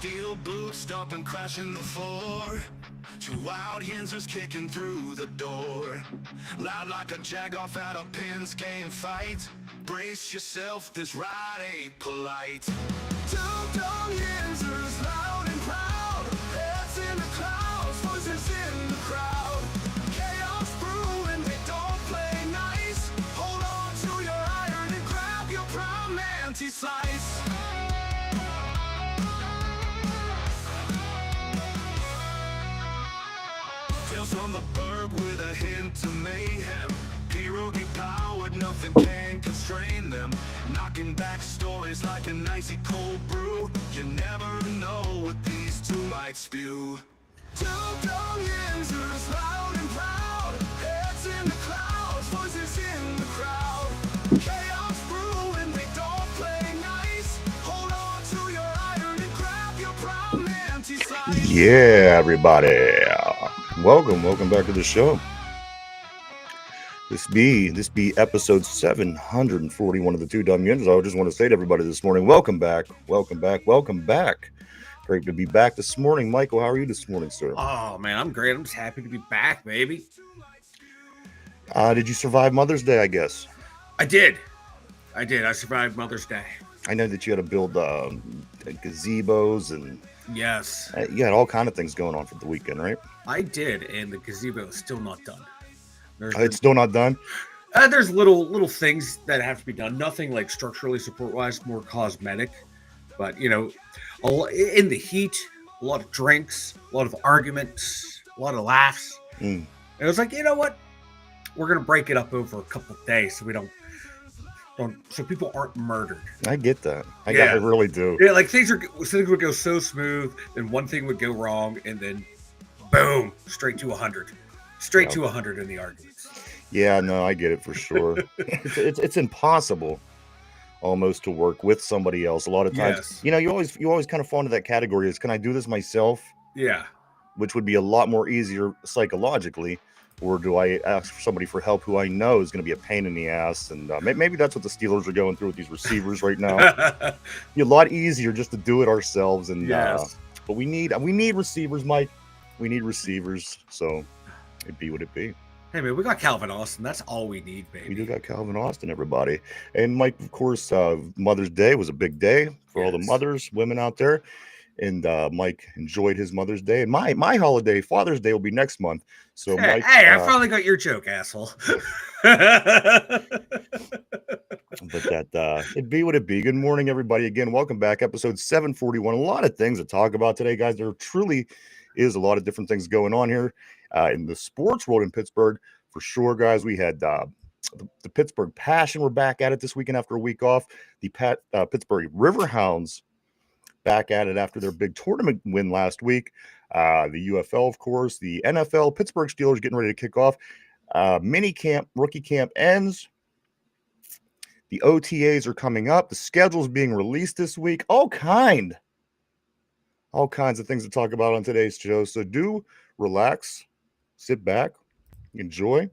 Steel boots stomping, crashing the floor. Two wild yinzers kicking through the door. Loud like a jag off at a pins game fight. Brace yourself, this ride ain't polite. Two dumb yinzers, loud and proud. Heads in the clouds, voices in the crowd. Chaos brewing, they don't play nice. Hold on to your iron and grab your prime anti-slice. Tales from the burg with a hint of mayhem. Pierogi powered, nothing can constrain them. Knocking back stories like an icy cold brew. You never know what these two might spew. Two dumb yinzers, loud and proud. Heads in the clouds, voices in the crowd. Chaos brewing, they don't play nice. Hold on to your iron and grab your prime anti-slice. Yeah, everybody. Welcome back to the show. This be episode 741 of the Two Dumb Yinzers. I just want to say to everybody this morning, welcome back. Great to be back this morning. Michael, how are you this morning, sir? Oh, man, I'm great. I'm just happy to be back, baby. Did you survive Mother's Day, I guess? I did. I survived Mother's Day. I know that you had to build gazebos and Yes. you had all kind of things going on for the weekend, right? I did, and the gazebo is still not done. It's still not done? There's little things that have to be done. Nothing like structurally support-wise, more cosmetic. But, you know, in the heat, a lot of drinks, a lot of arguments, a lot of laughs. And it was like, you know what? We're going to break it up over a couple of days so we don't so people aren't murdered. I get that. I really do. Yeah, like things would go so smooth, then one thing would go wrong, and then boom, straight to 100. Straight to 100 in the arguments. Yeah, no, I get it for sure. it's impossible almost to work with somebody else. A lot of times, Yes. you know, you always kind of fall into that category is, can I do this myself? Yeah. Which would be a lot more easier psychologically. Or do I ask for somebody for help who I know is going to be a pain in the ass? And maybe that's what the Steelers are going through with these receivers right now. Be a lot easier just to do it ourselves. And Yes. but we need receivers, Mike. We need receivers. So it'd be what it be. Hey, man, we got Calvin Austin. That's all we need, baby. We do got Calvin Austin, everybody. And Mike, of course, Mother's Day was a big day for all the mothers, women out there. And Mike enjoyed his Mother's Day. And my holiday, Father's Day, will be next month. So, Hey, Mike, I finally got your joke, asshole. but that it'd be what it be. Good morning, everybody. Again, welcome back. Episode 741. A lot of things to talk about today, guys. There truly is a lot of different things going on here in the sports world in Pittsburgh. For sure, guys. We had the Pittsburgh Passion. We're back at it this weekend after a week off. The Pittsburgh Riverhounds back at it after their big tournament win last week. The UFL, of course, the NFL, Pittsburgh Steelers getting ready to kick off. Mini camp, rookie camp ends. The OTAs are coming up. The schedule's being released this week. All kinds of things to talk about on today's show. So do relax, sit back, enjoy,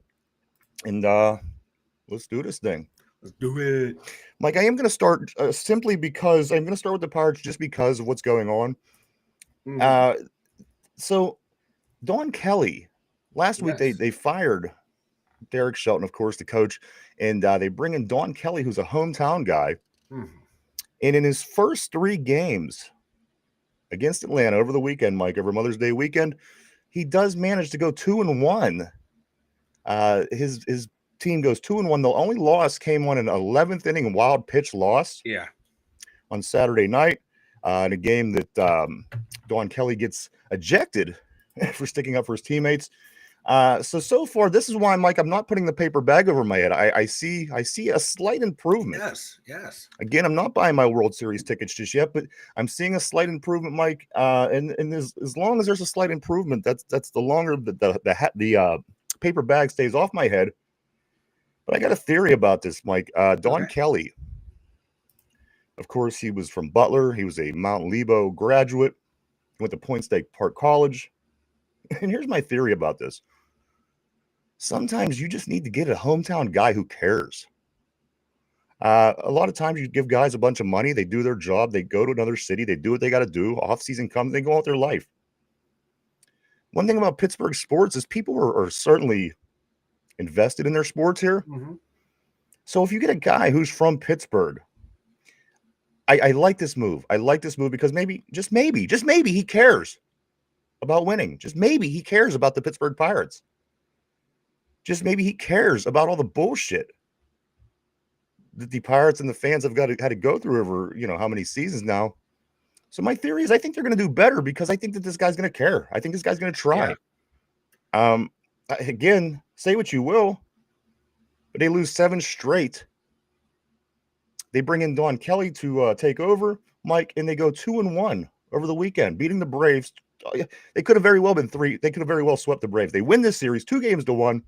and let's do this thing. Let's do it. Mike, I am going to start simply because I'm going to start with the Pirates just because of what's going on. So Don Kelly, last week they fired Derek Shelton, of course, the coach, and they bring in Don Kelly, who's a hometown guy. And in his first 3 games against Atlanta over the weekend, Mike, over Mother's Day weekend, he does manage to go 2-1. His team goes 2-1. The only loss came on an 11th inning wild pitch loss. Yeah. On Saturday night in a game that Don Kelly gets ejected for sticking up for his teammates. So far, this is why, Mike, I'm not putting the paper bag over my head. I see a slight improvement. Yes. Again, I'm not buying my World Series tickets just yet, but I'm seeing a slight improvement, Mike. And as long as there's a slight improvement, that's the longer the paper bag stays off my head. But I got a theory about this, Mike. Don Kelly, of course, he was from Butler. He was a Mount Lebo graduate. He went to Point State Park College. And here's my theory about this. Sometimes you just need to get a hometown guy who cares. A lot of times you give guys a bunch of money, they do their job, they go to another city, they do what they got to do. Off season comes, they go out their life. One thing about Pittsburgh sports is people are certainly invested in their sports here. Mhm. So if you get a guy who's from Pittsburgh, I like this move. I like this move because maybe, just maybe he cares about winning. Just maybe he cares about the Pittsburgh Pirates. Just maybe he cares about all the bullshit that the Pirates and the fans have had to go through over, how many seasons now. So my theory is I think they're going to do better because I think that this guy's going to care. I think this guy's going to try. Yeah. Again, say what you will, but they lose 7 straight. They bring in Don Kelly to take over, Mike, and they go 2-1 over the weekend, beating the Braves. They could have very well been 3. They could have very well swept the Braves. They win this series 2-1.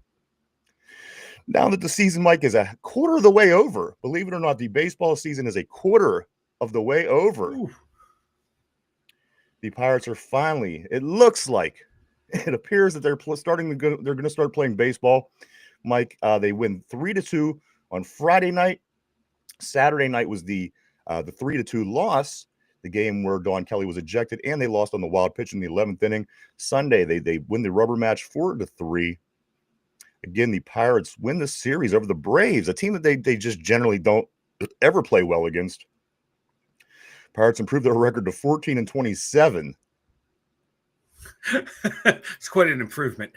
Now that the season, Mike, is a quarter of the way over, believe it or not, the baseball season is a quarter of the way over. Ooh. The Pirates are finally, it looks like, it appears that they're going to start playing baseball. Mike, they win 3-2 on Friday night. Saturday night was the 3-2 loss, the game where Don Kelly was ejected, and they lost on the wild pitch in the 11th inning. Sunday, they win the rubber match 4-3. Again, the Pirates win the series over the Braves, a team that they just generally don't ever play well against. Pirates improve their record to 14-27. It's quite an improvement.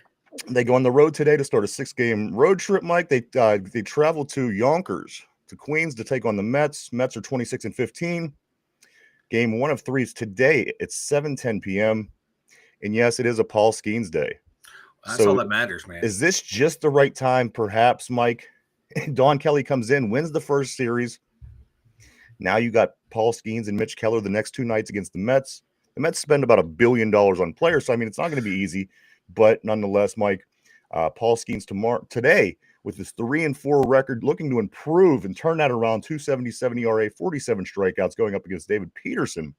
They go on the road today to start a 6-game road trip, Mike. They travel to Yonkers, to Queens, to take on the Mets. Mets are 26-15. Game 1 of 3 is today. It's 7:10 p.m. And yes, it is a Paul Skeens day. That's all that matters, man. Is this just the right time, perhaps, Mike? Don Kelly comes in, wins the first series. Now you got Paul Skeens and Mitch Keller the next 2 nights against the Mets. The Mets spend about $1 billion on players, so I mean it's not going to be easy. But nonetheless, Mike, Paul Skeens today with his 3-4 record, looking to improve and turn that around. 2.77 ERA, 47 strikeouts, going up against David Peterson,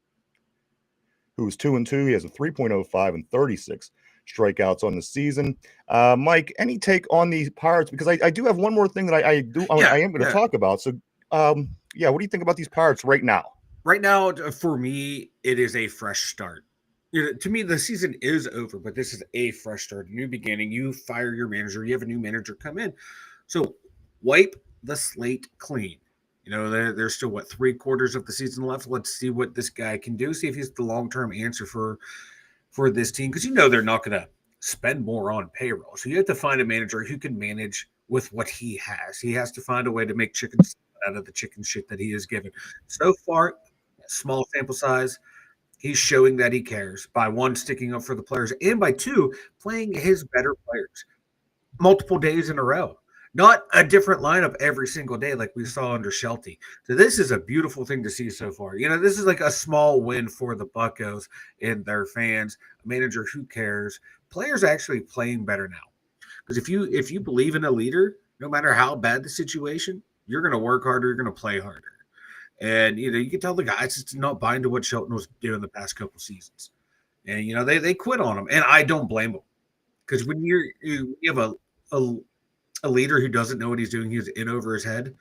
who is 2-2. He has a 3.05 and 36 strikeouts on the season. Mike, any take on the Pirates? Because I do have one more thing that I am going to talk about. So, what do you think about these Pirates right now? Right now, for me, it is a fresh start. To me, the season is over, but this is a fresh start, a new beginning. You fire your manager, you have a new manager come in. So wipe the slate clean. There's still, 3/4 of the season left. Let's see what this guy can do. See if he's the long-term answer for this team, because they're not going to spend more on payroll. So you have to find a manager who can manage with what he has. He has to find a way to make chicken out of the chicken shit that he is given. So far, small sample size, he's showing that he cares by 1, sticking up for the players, and by 2, playing his better players multiple days in a row. Not a different lineup every single day like we saw under Shelty. So this is a beautiful thing to see so far. This is like a small win for the Buccos and their fans. A manager who cares. Players actually playing better now. Because if you believe in a leader, no matter how bad the situation, you're going to work harder. You're going to play harder. And, you can tell the guys just not buy into what Shelton was doing the past couple seasons. And, they quit on him. And I don't blame them. Because when you have a leader who doesn't know what he's doing, he's in over his head,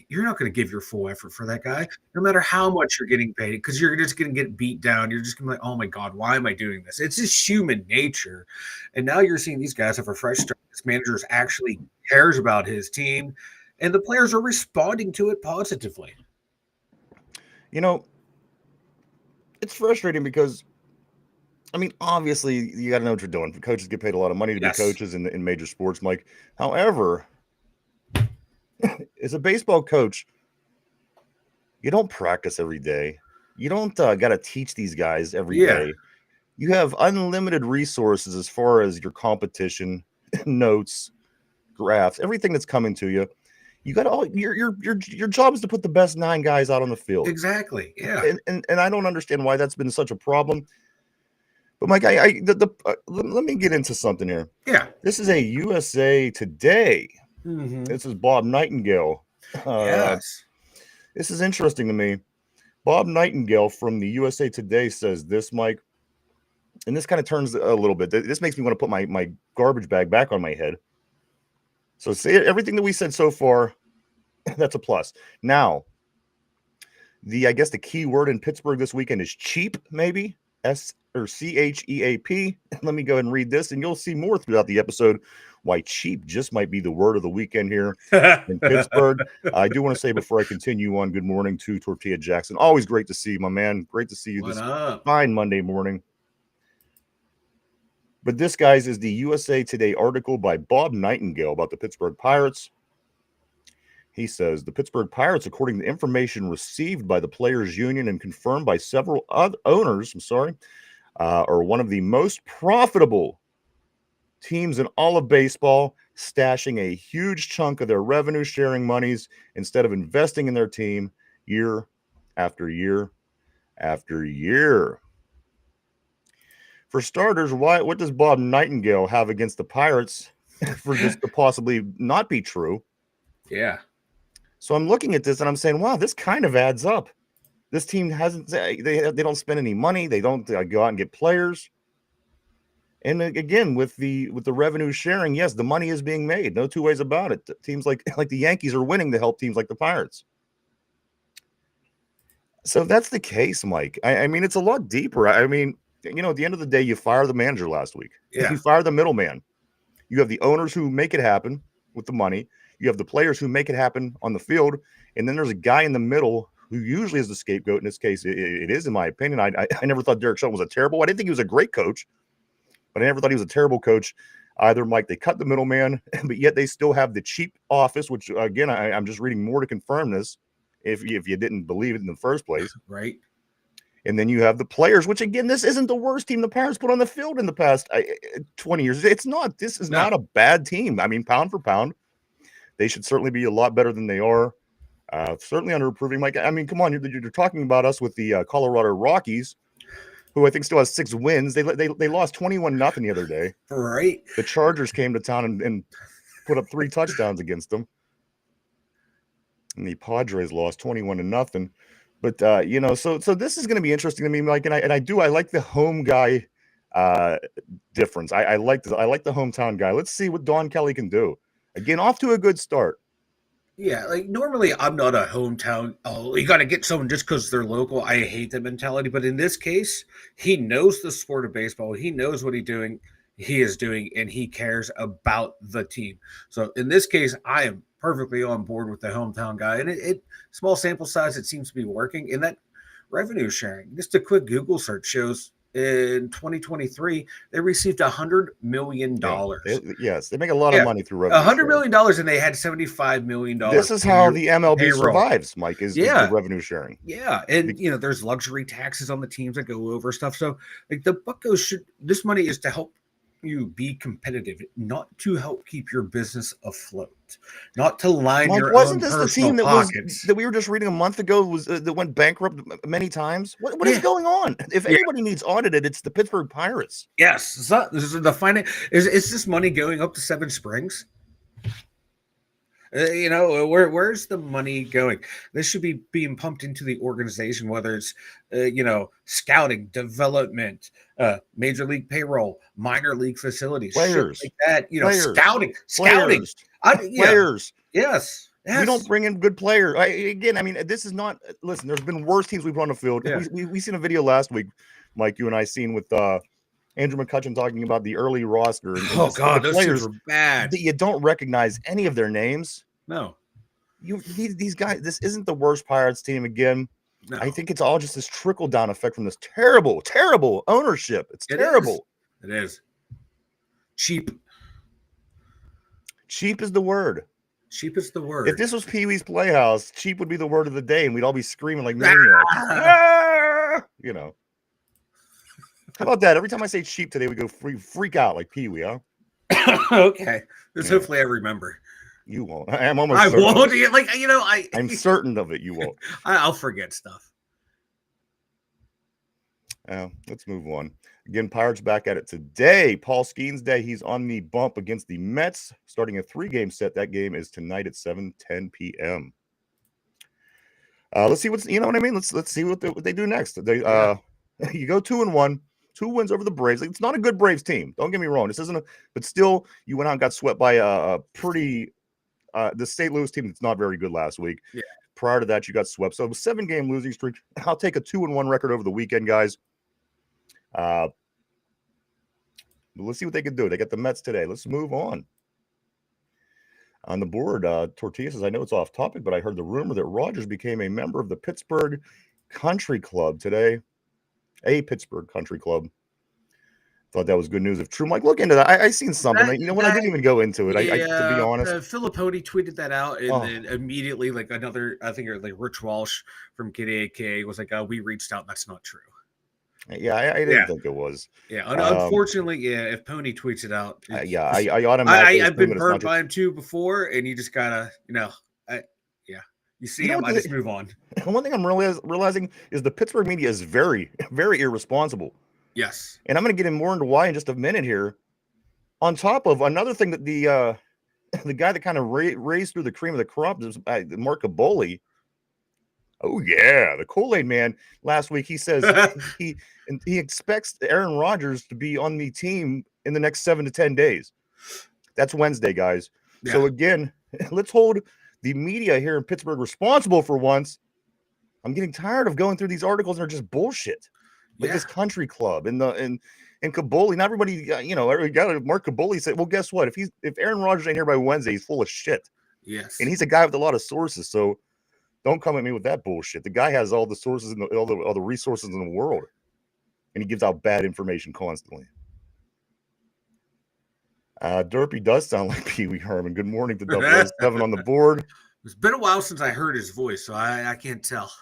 you're not going to give your full effort for that guy, no matter how much you're getting paid, because you're just going to get beat down. You're just going to be like, oh my God, why am I doing this? It's just human nature. And now you're seeing these guys have a fresh start. This manager actually cares about his team, and the players are responding to it positively. It's frustrating because, obviously, you got to know what you're doing. Coaches get paid a lot of money to be coaches in major sports, Mike. However, as a baseball coach, you don't practice every day. You don't got to teach these guys every day. You have unlimited resources as far as your competition, notes, graphs, everything that's coming to you. You got all your job is to put the best 9 guys out on the field. Exactly. Yeah. And I don't understand why that's been such a problem. But Mike, let me get into something here. Yeah. This is a USA Today. Mm-hmm. This is Bob Nightingale. Yes. This is interesting to me. Bob Nightingale from the USA Today says this, Mike, and this kind of turns a little bit. This makes me want to put my garbage bag back on my head. So say everything that we said so far, That's a plus. Now, I guess the key word in Pittsburgh this weekend is cheap, maybe CHEAP. Let me go ahead and read this, and you'll see more throughout the episode why cheap just might be the word of the weekend here in Pittsburgh. I do want to say before I continue on, good morning to Tortilla Jackson. Always great to see you, my man. Great to see you this fine Monday morning. But this, guys, is the USA Today article by Bob Nightingale about the Pittsburgh Pirates. He says, the Pittsburgh Pirates, according to information received by the Players Union and confirmed by several other owners, are one of the most profitable teams in all of baseball, stashing a huge chunk of their revenue-sharing monies instead of investing in their team year after year after year. For starters, what does Bob Nightingale have against the Pirates for this to possibly not be true? Yeah. So I'm looking at this and I'm saying, wow, this kind of adds up. This team they don't spend any money. They don't go out and get players. And again, with the revenue sharing, yes, the money is being made. No two ways about it. Teams like the Yankees are winning to help teams like the Pirates. So if that's the case, Mike, I mean, it's a lot deeper. I mean, at the end of the day, you fire the manager last week. Yeah. You fire the middleman. You have the owners who make it happen with the money. You have the players who make it happen on the field. And then there's a guy in the middle who usually is the scapegoat. In this case, it is, in my opinion. I never thought Derek Shelton was a terrible. I didn't think he was a great coach, but I never thought he was a terrible coach either, Mike. They cut the middleman, but yet they still have the cheap office, which, again, I'm just reading more to confirm this if you didn't believe it in the first place. Right. And then you have the players, which, again, this isn't the worst team the Pirates put on the field in the past 20 years. It's not. This is not a bad team. I mean, pound for pound, they should certainly be a lot better than they are. Certainly under-improving, Mike. I mean, come on, you're talking about us with the Colorado Rockies, who I think still has 6 wins. They lost 21-0 the other day. Right. The Chargers came to town and put up 3 touchdowns against them. And the Padres lost 21-0. But so this is going to be interesting to me, Mike. And I like the home guy difference. I like the hometown guy. Let's see what Don Kelly can do. Again, off to a good start. Yeah, like normally I'm not a hometown. Oh, you got to get someone just because they're local. I hate that mentality. But in this case, he knows the sport of baseball. He knows what he is doing, and he cares about the team. So in this case, I am perfectly on board with the hometown guy. And it small sample size, it seems to be working. And that revenue sharing, just a quick Google search shows in 2023, they received $100 million. Yes, they make a lot of money through revenue. $100 million, and they had $75 million. This is how the MLB survives, Mike, is the revenue sharing. Yeah, and there's luxury taxes on the teams that go over stuff. So, like the Buccos this money is to help you be competitive, not to help keep your business afloat, not to line Mike, your wasn't own this personal the team pockets. that we were just reading a month ago that went bankrupt many times? What is going on? If anybody needs audited, it's the Pittsburgh Pirates. Yes, this is the finance. Is this money going up to Seven Springs? Where's the money going? This should be being pumped into the organization, whether it's scouting, development, major league payroll, minor league facilities, players shit like that. players, scouting, players. Yes. We don't bring in good players. This is not. Listen, there's been worse teams we put on the field. Yeah. We seen a video last week, Mike. You and I seen with Andrew McCutcheon talking about the early roster. And those players were bad. That you don't recognize any of their names. No. These guys, this isn't the worst Pirates team again. No. I think it's all just this trickle-down effect from this terrible, terrible ownership. It's terrible. It is. Cheap. Cheap is the word. Cheap is the word. If this was Pee-wee's Playhouse, cheap would be the word of the day, and we'd all be screaming like maniacs. How about that? Every time I say cheap today, we go freak out like Pee-wee, huh? Okay. Hopefully I remember. You won't. I'm almost I certain. Won't. I'm certain of it. You won't. I'll forget stuff. Let's move on. Again, Pirates back at it today. Paul Skeens Day. He's on the bump against the Mets, starting a 3-game set. That game is tonight at 7:10 p.m. Let's see what's. You know what I mean? Let's see what they do next. You go 2-1. 2 wins over the Braves. It's not a good Braves team. Don't get me wrong. This isn't but still, you went out and got swept by a pretty the St. Louis team that's not very good last week. Yeah. Prior to that, you got swept. So it was 7-game losing streak. I'll take a 2-1 record over the weekend, guys. Let's see what they can do. They got the Mets today. Let's move on. On the board, Tortilla says, I know it's off topic, but I heard the rumor that Rogers became a member of the Pittsburgh Country Club today. A Pittsburgh Country Club. Thought that was good news. If true, Mike, look into that. I seen something. I didn't even go into it. Yeah, to be honest, Filipponi tweeted that out, and then immediately, like another, I think, like Rich Walsh from KDAK was like, "We reached out. That's not true." Yeah, I didn't think it was. Yeah, unfortunately, if Pony tweets it out, I automatically. I've been burned by him too before, and you just gotta, you see him, I just move on. One thing I'm realizing is the Pittsburgh media is very, very irresponsible. Yes. And I'm going to get in more into why in just a minute here. On top of another thing that the guy that kind of raised through the cream of the crop is Mark Caboli. Oh, yeah. The Kool-Aid man last week, he says he expects Aaron Rodgers to be on the team in the next 7 to 10 days. That's Wednesday, guys. Yeah. So, again, let's hold the media here in Pittsburgh responsible for once. I'm getting tired of going through these articles and they're just bullshit. Like this country club and Caboli, not everybody, Mark Caboli said, well, guess what? If Aaron Rodgers ain't here by Wednesday, he's full of shit. Yes. And he's a guy with a lot of sources. So don't come at me with that bullshit. The guy has all the sources and all the resources in the world. And he gives out bad information constantly. Derpy does sound like Pee Wee Herman. Good morning to 007 on the board. It's been a while since I heard his voice, so I can't tell.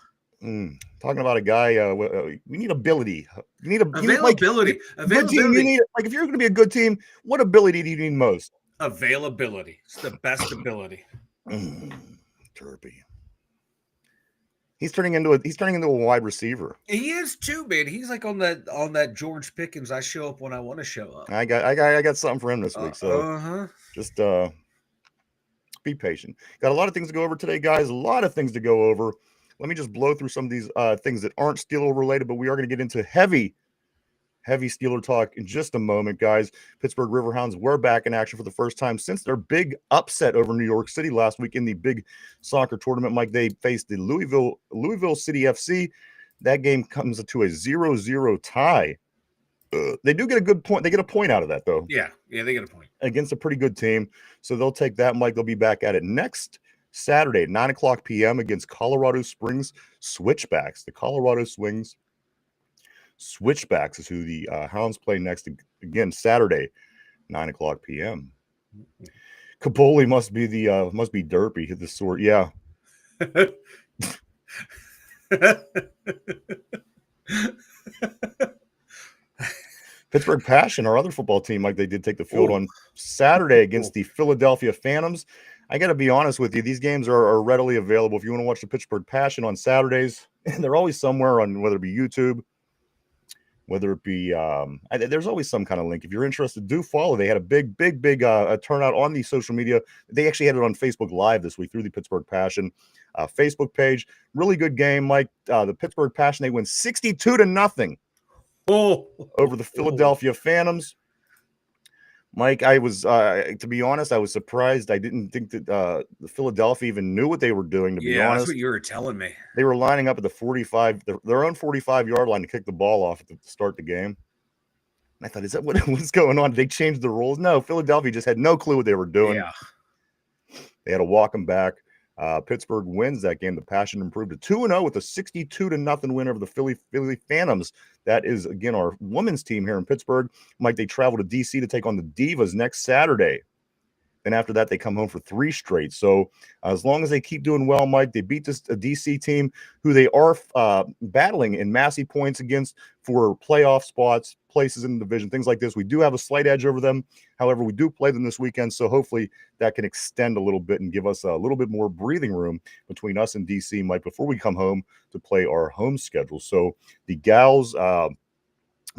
Talking about a guy, we need ability. You need availability. Availability. Team, you need, if you're going to be a good team, what ability do you need most? Availability. It's the best ability. Derpy. He's turning into a wide receiver. He is too, man. He's like on that George Pickens. I show up when I want to show up. I got something for him this week. So just be patient. Got a lot of things to go over today, guys. A lot of things to go over. Let me just blow through some of these things that aren't Steeler related, but we are going to get into heavy Steeler talk in just a moment, guys. Pittsburgh Riverhounds were back in action for the first time since their big upset over New York City last week in the big soccer tournament. Mike, they faced the Louisville City FC. That game comes to a 0-0 tie. They do get a good point. They get a point out of that, though. Yeah, they get a point. Against a pretty good team. So they'll take that, Mike. They'll be back at it next Saturday, 9:00 p.m. against Colorado Springs Switchbacks. The Colorado Springs Switchbacks is who the Hounds play next. Again, Saturday, 9:00 p.m. Caboli must be Derpy. Hit the sword. Yeah. Pittsburgh Passion, our other football team, Mike, they did take the field on Saturday against the Philadelphia Phantoms. I got to be honest with you. These games are readily available. If you want to watch the Pittsburgh Passion on Saturdays, they're always somewhere on, whether it be YouTube, whether it be, there's always some kind of link. If you're interested, do follow. They had a big turnout on the social media. They actually had it on Facebook Live this week through the Pittsburgh Passion Facebook page. Really good game, Mike. The Pittsburgh Passion, they win 62-0 over the Philadelphia Phantoms. Mike, I was, to be honest, I was surprised. I didn't think that the Philadelphia even knew what they were doing, to be honest. That's what you were telling me. They were lining up at the 45, their own 45-yard line to kick the ball off to start the game. And I thought, is that what's going on? Did they change the rules? No, Philadelphia just had no clue what they were doing. Yeah. They had to walk them back. Pittsburgh wins that game. The Passion improved to 2-0 with a 62-0 win over the Philly Phantoms. That is, again, our women's team here in Pittsburgh. Mike, they travel to D.C. to take on the Divas next Saturday. And after that, they come home for 3 straight. So as long as they keep doing well, Mike, they beat this D.C. team who they are battling in massive points against for playoff spots, places in the division, things like this. We do have a slight edge over them. However, we do play them this weekend, so hopefully that can extend a little bit and give us a little bit more breathing room between us and D.C., Mike, before we come home to play our home schedule. So the gals,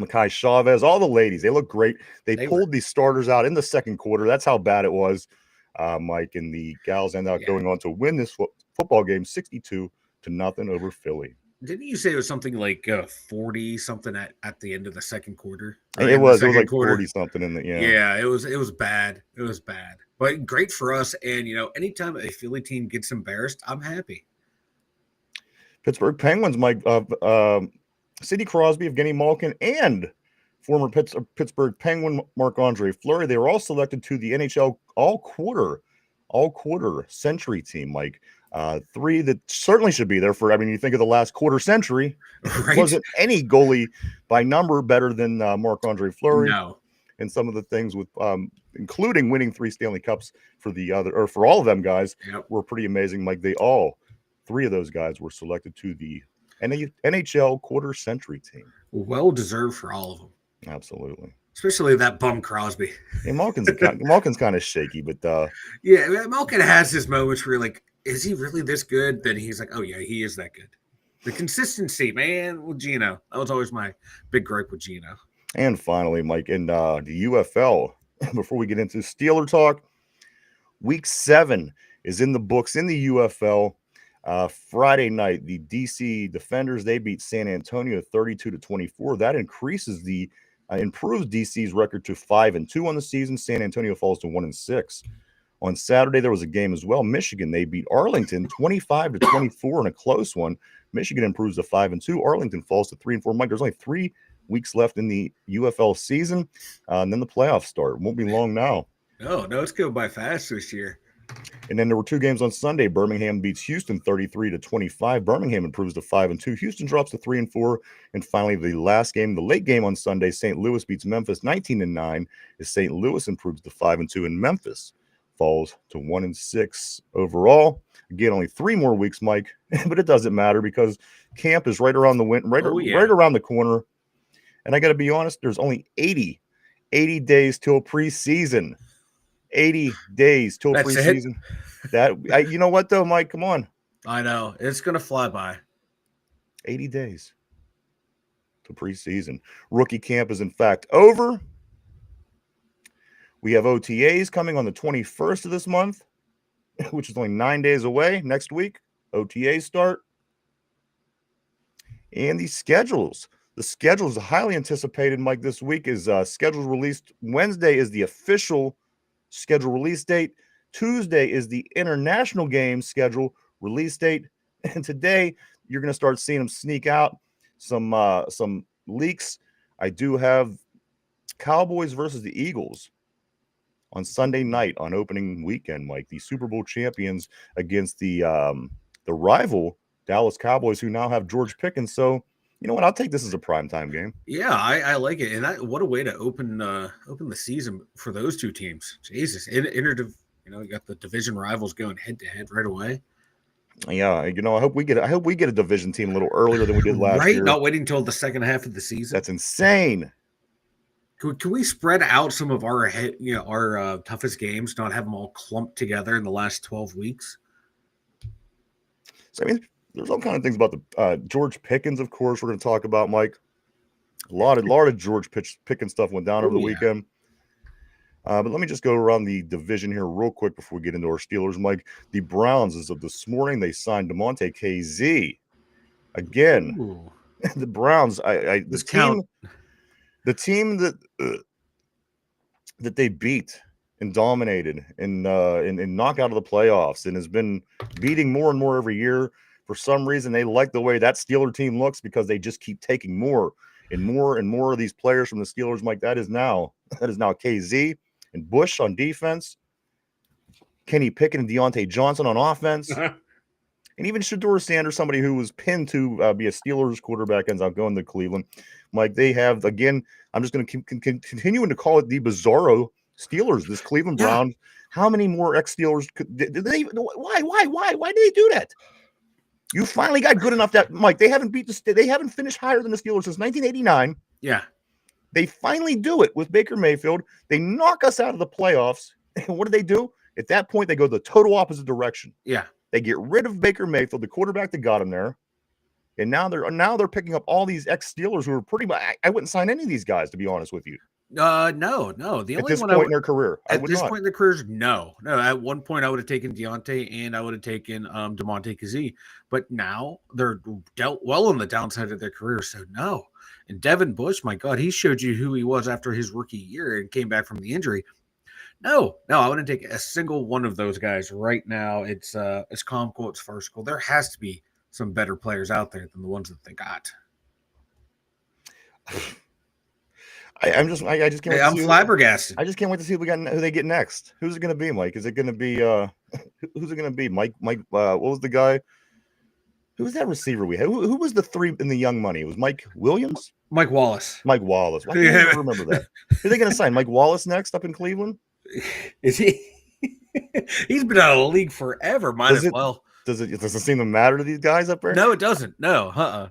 Makai Chavez, all the ladies, they look great. They pulled these starters out in the second quarter. That's how bad it was, Mike. And the gals end up going on to win this football game 62-0 over Philly. Didn't you say it was something like 40 something at the end of the second quarter or It in the was second like quarter? 40 something in the Yeah, it was bad. It was bad, but great for us. And anytime a Philly team gets embarrassed, I'm happy. Pittsburgh Penguins, Mike, Sidney Crosby, Evgeny Malkin, and former Pittsburgh Penguin Marc-Andre Fleury. They were all selected to the NHL all quarter century team, Mike. Three that certainly should be there for. I mean, you think of the last quarter century, Right? wasn't any goalie by number better than Marc-Andre Fleury, No. and some of the things with, including winning 3 Stanley Cups for all of them guys, Yep. were pretty amazing. Mike, three of those guys were selected to the NHL quarter century team. Well deserved for all of them, Absolutely. especially that bum Crosby. And Malkin's kind of shaky, but Yeah, Malkin has his moments where you're like, is he really this good? Then he's like, oh yeah, he is that good. The consistency, man, with Gino. That was always my big gripe with Gino. and finally, Mike, in the UFL, before we get into Steeler talk, week 7 is in the books in the UFL. Friday night, the DC Defenders, they beat San Antonio 32-24. That improves DC's record to 5-2 on the season. San Antonio falls to 1-6. On Saturday, there was a game as well. Michigan, they beat Arlington 25-24 in a close one. Michigan improves to 5-2. Arlington falls to 3-4. Mike, there's only 3 weeks left in the UFL season, and then the playoffs start. It won't be long now. No, it's going by fast this year. And then there were 2 games on Sunday. Birmingham beats Houston 33-25. Birmingham improves to 5-2. Houston drops to 3-4. And finally, the last game, the late game on Sunday, St. Louis beats Memphis 19-9. As St. Louis improves to 5-2, and Memphis falls to 1-6 overall. Again, only 3 more weeks, Mike, but it doesn't matter because camp is right around right around the corner. And I got to be honest, there's only 80 days till preseason. 80 days till That's preseason. You know what though, Mike? Come on. I know. It's going to fly by. 80 days to preseason. Rookie camp is in fact over. We have OTAs coming on the 21st of this month, which is only 9 days away. Next week, OTAs start. And the schedules. The schedule is highly anticipated, Mike, this week is scheduled released. Wednesday is the official schedule release date. Tuesday is the international game schedule release date. And today, you're going to start seeing them sneak out some leaks. I do have Cowboys versus the Eagles on Sunday night on opening weekend, Mike. The Super Bowl champions against the rival Dallas Cowboys, who now have George Pickens. So, you know what? I'll take this as a primetime game. Yeah, I like it, and what a way to open the season for those two teams. Jesus, you got the division rivals going head to head right away. Yeah, I hope we get a division team a little earlier than we did last year. Right, not waiting until the second half of the season. That's insane. Can we spread out some of our toughest games, not have them all clumped together in the last 12 weeks? So I mean, there's all kind of things about the George Pickens, of course, we're going to talk about, Mike. A lot of George Pickens stuff went down over the weekend. But let me just go around the division here real quick before we get into our Steelers, Mike. The Browns, as of this morning, they signed DeMonte KZ. Again, the Browns, the team that they beat and dominated and knocked out of the playoffs and has been beating more and more every year. For some reason, they like the way that Steeler team looks because they just keep taking more and more and more of these players from the Steelers, Mike. That is now KZ and Bush on defense, Kenny Pickett and Deontay Johnson on offense, and even Shedeur Sanders, somebody who was pinned to be a Steelers quarterback, ends up going to Cleveland. Mike, they have, again, I'm just going to continuing to call it the bizarro Steelers, this Cleveland Browns. How many more ex-Steelers did they? Why did they do that? You finally got good enough that, Mike, they haven't finished higher than the Steelers since 1989. Yeah. They finally do it with Baker Mayfield. They knock us out of the playoffs. And what do? At that point, they go the total opposite direction. Yeah. They get rid of Baker Mayfield, the quarterback that got him there. And now they're picking up all these ex-Steelers who are pretty much, I wouldn't sign any of these guys, to be honest with you. No. The at only this one point in their career? I at would this not. point in their careers, no. At one point, I would have taken Deontay and I would have taken Demonte Kazee, but now they're dealt well on the downside of their career, so no. And Devin Bush, my God, he showed you who he was after his rookie year and came back from the injury. No, I wouldn't take a single one of those guys right now. It's comical, it's farcical. There has to be some better players out there than the ones that they got. I just can't wait to I'm see. flabbergasted. I just can't wait to see who they get next. Who's it going to be, Mike? Is it going to be who's it going to be? Mike. What was the guy? Who was that receiver we had? Who was the three in the Young Money? It was Mike Williams. Mike Wallace. Mike Wallace. Why can't I even remember that? Who are they going to sign? Mike Wallace next up in Cleveland? Is he? He's been out of the league forever. Might as well. Does it seem to matter to these guys up there? No, it doesn't. No. I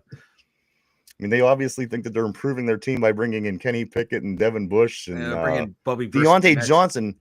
mean, they obviously think that they're improving their team by bringing in Kenny Pickett and Devin Bush and bringing Bubby Deontay Johnson,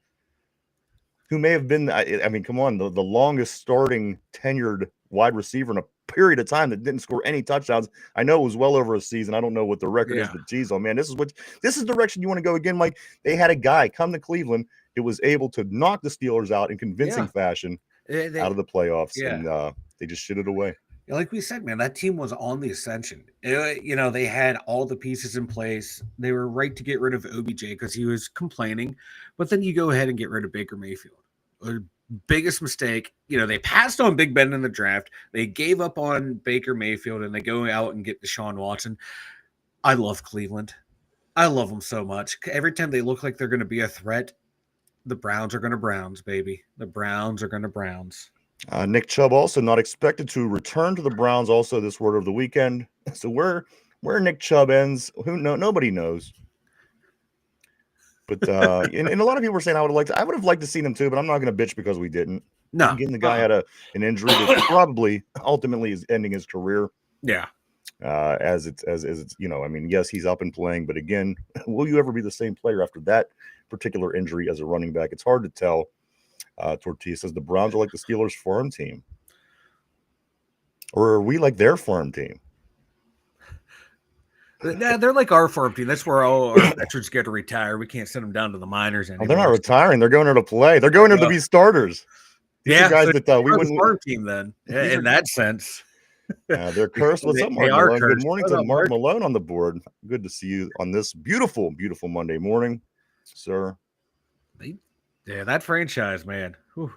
who may have been, I mean, come on, the longest starting tenured wide receiver in a period of time that didn't score any touchdowns. I know it was well over a season. I don't know what the record is, but geez, oh man, this is the direction you want to go again, Mike. They had a guy come to Cleveland who was able to knock the Steelers out in convincing fashion out of the playoffs, and they just shit it away. Like we said, man, that team was on the ascension. They had all the pieces in place. They were right to get rid of OBJ because he was complaining. But then you go ahead and get rid of Baker Mayfield. Biggest mistake. They passed on Big Ben in the draft. They gave up on Baker Mayfield, and they go out and get Deshaun Watson. I love Cleveland. I love them so much. Every time they look like they're going to be a threat, the Browns are going to Browns, baby. The Browns are going to Browns. Nick Chubb also not expected to return to the Browns. Also, this word of the weekend. So where Nick Chubb ends, nobody knows. But and a lot of people were saying I would have liked to see him too, but I'm not going to bitch because we didn't. No, again, the guy had an injury that probably ultimately is ending his career. Yeah. As it's I mean, yes, he's up and playing, but again, will you ever be the same player after that particular injury as a running back? It's hard to tell. Tortilla says the Browns are like the Steelers' farm team. Or are we like their farm team? Yeah, they're like our farm team. That's where all our veterans get to retire. We can't send them down to the minors anymore. They're not retiring. They're going there to play. They're going there to be starters. These are guys that we wouldn't farm team then. In that sense. They're cursed. What's up, Mark Malone? Good morning to Mark Malone on the board. Good to see you on this beautiful, beautiful Monday morning, sir. Yeah, that franchise, man. Whew.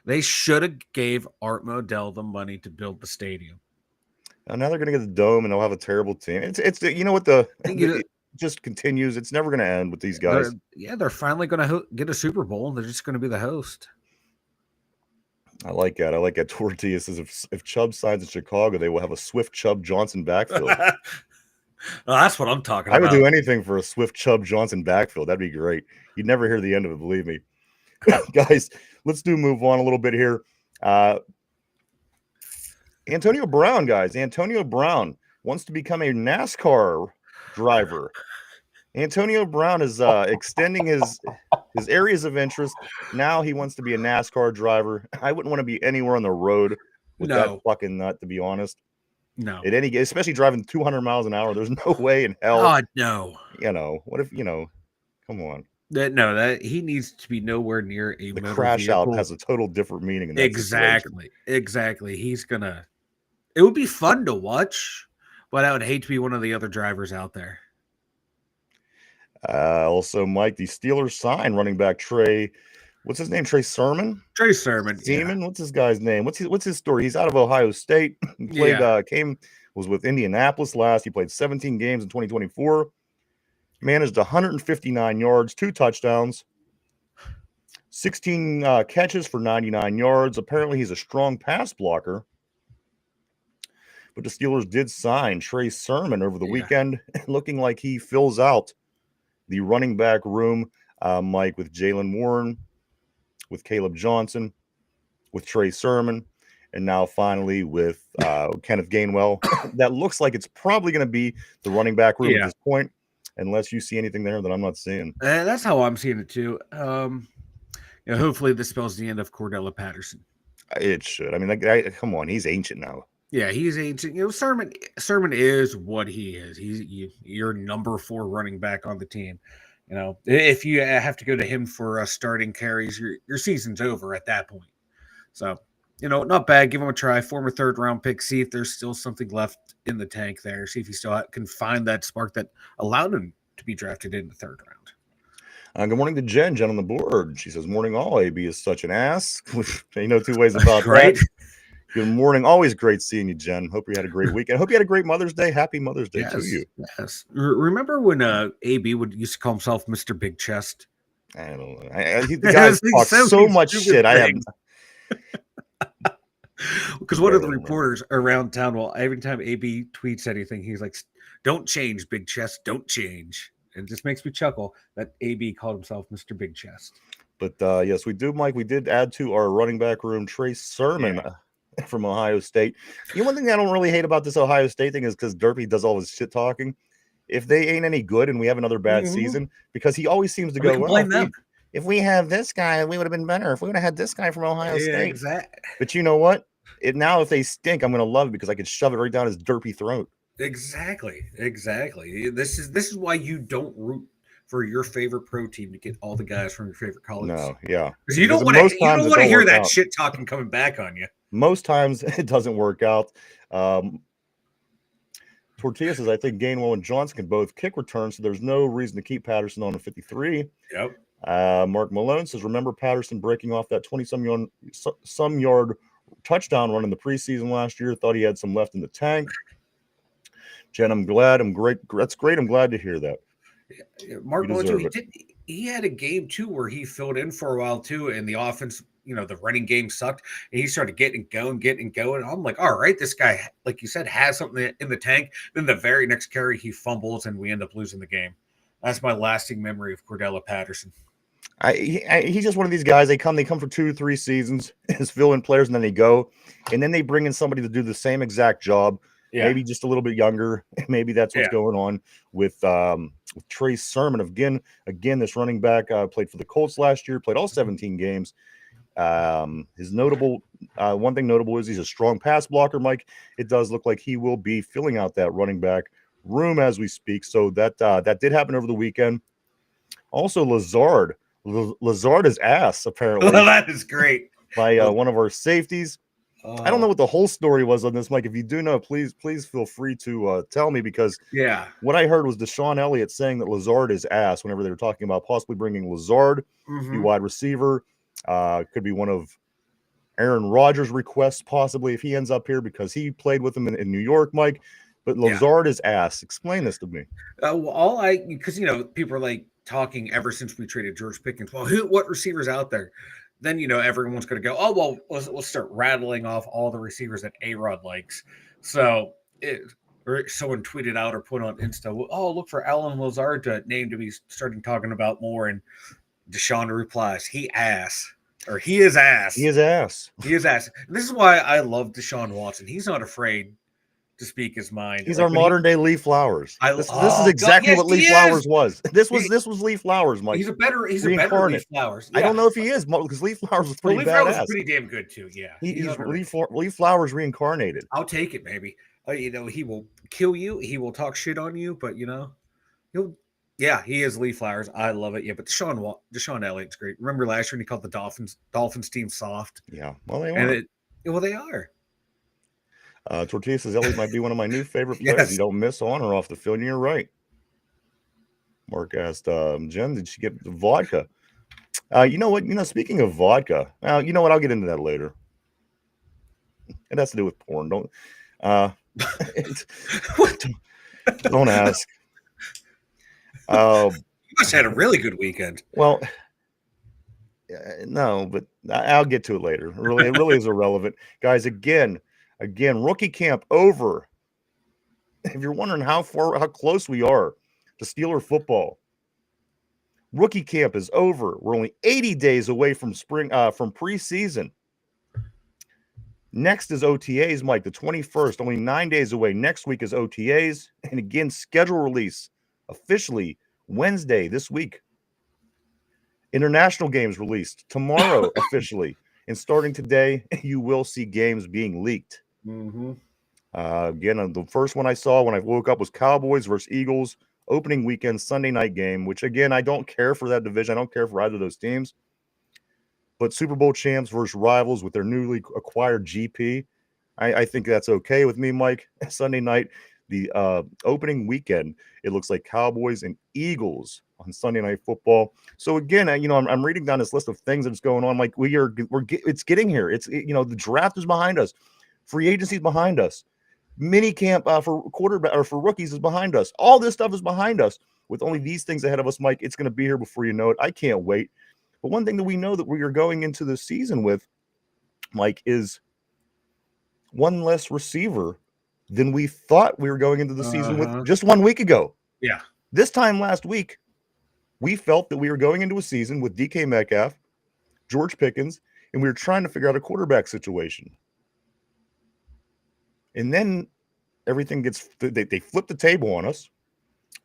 They should have gave Art Modell the money to build the stadium. And now they're going to get the dome, and they'll have a terrible team. It's you know what it just continues. It's never going to end with these guys. They're finally going to get a Super Bowl. They're just going to be the host. I like that. Tortilla says if Chubb signs in Chicago, they will have a Swift Chubb Johnson backfield. Well, that's what I'm talking about. I would do anything for a Swift Chubb Johnson backfield. That'd be great. You'd never hear the end of it, believe me. Guys, let's move on a little bit here. Antonio Brown, guys. Antonio Brown wants to become a NASCAR driver. Antonio Brown is extending his areas of interest. Now he wants to be a NASCAR driver. I wouldn't want to be anywhere on the road with that fucking nut, to be honest. No. Especially driving 200 miles an hour. There's no way in hell. God, no. What if, come on. He needs to be nowhere near a the crash vehicle. Out has a total different meaning in that Exactly. It would be fun to watch, but I would hate to be one of the other drivers out there. Also, Mike, the Steelers sign running back Trey. What's his name? Trey Sermon. Seaman. What's this guy's name? What's his story? He's out of Ohio State. He played. Was with Indianapolis last. He played 17 games in 2024. Managed 159 yards, 2 touchdowns, 16 catches for 99 yards. Apparently, he's a strong pass blocker. But the Steelers did sign Trey Sermon over the weekend, looking like he fills out the running back room, Mike, with Jaylen Warren, with Caleb Johnson, with Trey Sermon, and now finally with Kenneth Gainwell. That looks like it's probably going to be the running back room at this point. Unless you see anything there that I'm not seeing. That's how I'm seeing it too. Hopefully this spells the end of Cordella Patterson. It should. I mean, that guy, come on, he's ancient now. Yeah, he's ancient. Sermon is what he is. He's your number 4 running back on the team. If you have to go to him for starting carries, your season's over at that point. So, not bad. Give him a try. Former third-round pick. See if there's still something left in the tank there. See if he still can find that spark that allowed him to be drafted in the third round. Good morning to Jen on the board. She says, morning all. AB is such an ass. Two ways about Right? that. Good morning. Always great seeing you, Jen. Hope you had a great weekend. Hope you had a great Mother's Day. Happy Mother's Day to you. Yes. Remember when AB used to call himself Mr. Big Chest? I don't know. The guy talks so much shit. I have. Because one of the reporters around town, every time AB tweets anything, he's like, "Don't change, Big Chest. Don't change." It just makes me chuckle that AB called himself Mr. Big Chest. But yes, we do, Mike. We did add to our running back room Trey Sermon from Ohio State. One thing I don't really hate about this Ohio State thing is because Derpy does all his shit talking. If they ain't any good and we have another bad season, because he always seems to go, well, if we have this guy, we would have been better. If we would have had this guy from Ohio State. Exactly. But you know what? Now if they stink, I'm going to love it because I could shove it right down his derpy throat. Exactly. This is why you don't root for your favorite pro team to get all the guys from your favorite college. No, yeah. Because you don't want to hear that shit talking coming back on you. Most times it doesn't work out. Tortilla says, I think Gainwell and Johnson can both kick returns, so there's no reason to keep Patterson on a 53. Yep. Mark Malone says, remember Patterson breaking off that 20-some yard touchdown run in the preseason last year? Thought he had some left in the tank. Jen, I'm great. That's great. I'm glad to hear that. Yeah, Mark Malone, he had a game too where he filled in for a while too, and the offense, the running game sucked, and he started getting going. I'm like, all right, this guy, like you said, has something in the tank. Then the very next carry, he fumbles, and we end up losing the game. That's my lasting memory of Cordella Patterson. He's just one of these guys. They come for 2-3 seasons as fill-in players, and then they go, and then they bring in somebody to do the same exact job. Yeah. Maybe just a little bit younger. Maybe that's what's going on with Trey Sermon. Again, this running back played for the Colts last year, played all 17 games. His one thing notable is he's a strong pass blocker, Mike. It does look like he will be filling out that running back room as we speak. So that did happen over the weekend. Also, Lazard is ass, apparently. Well, that is great. By one of our safeties. I don't know what the whole story was on this, Mike. If you do know, please feel free to tell me, because what I heard was Deshaun Elliott saying that Lazard is ass whenever they were talking about possibly bringing Lazard, the wide receiver. Could be one of Aaron Rodgers' requests, possibly, if he ends up here, because he played with him in New York, Mike. But Lazard is ass. Explain this to me. Because people are like talking ever since we traded George Pickens. Well, what receivers out there? Then everyone's going to go, oh well, we'll start rattling off all the receivers that A-Rod likes. So someone tweeted out or put on Insta, oh, look for Alan Lazard name to be starting talking about more. And Deshaun replies, he is ass. He is ass. This is why I love Deshaun Watson. He's not afraid to speak his mind. He's our modern day Lee Flowers. This is exactly what Lee Flowers was. This was Lee Flowers, Mike. He's a better Lee Flowers. Yeah. I don't know if he is, because Lee Flowers was pretty badass. Flowers was pretty damn good too. Yeah, he's Lee Flowers reincarnated. I'll take it, maybe. He will kill you. He will talk shit on you, but he is Lee Flowers. I love it. Yeah, but Deshaun Elliott's great. Remember last year when he called the Dolphins team soft? Yeah, well they are. They are. Tortilla says Elliott might be one of my new favorite players. You don't miss on or off the field. And you're right. Mark asked Jen, did she get the vodka? You know what? Speaking of vodka, you know what? I'll get into that later. It has to do with porn. Don't ask. You must have had a really good weekend. Well, no, but I'll get to it later. It really is irrelevant, guys. Again, rookie camp over. If you're wondering how close we are to Steeler football, rookie camp is over. We're only 80 days away from from preseason. Next is OTAs, Mike, the 21st, only 9 days away. Next week is OTAs. And again, schedule release officially Wednesday this week. International games released tomorrow officially. And starting today, you will see games being leaked. Again, the first one I saw when I woke up was Cowboys versus Eagles opening weekend Sunday night game, which again, I don't care for that division. I don't care for either of those teams. But Super Bowl champs versus rivals with their newly acquired GP, I think that's okay with me, Mike. Sunday night, the opening weekend, it looks like Cowboys and Eagles on Sunday Night Football. So again, I'm reading down this list of things that's going on. Like it's getting here. The draft is behind us, free agency is behind us, mini camp for quarterback or for rookies is behind us. All this stuff is behind us. With only these things ahead of us, Mike, it's going to be here before you know it. I can't wait. But one thing that we know that we are going into the season with, Mike, is one less receiver than we thought we were going into the season with just 1 week ago. Yeah. This time last week, we felt that we were going into a season with DK Metcalf, George Pickens, and we were trying to figure out a quarterback situation. And then everything they flip the table on us.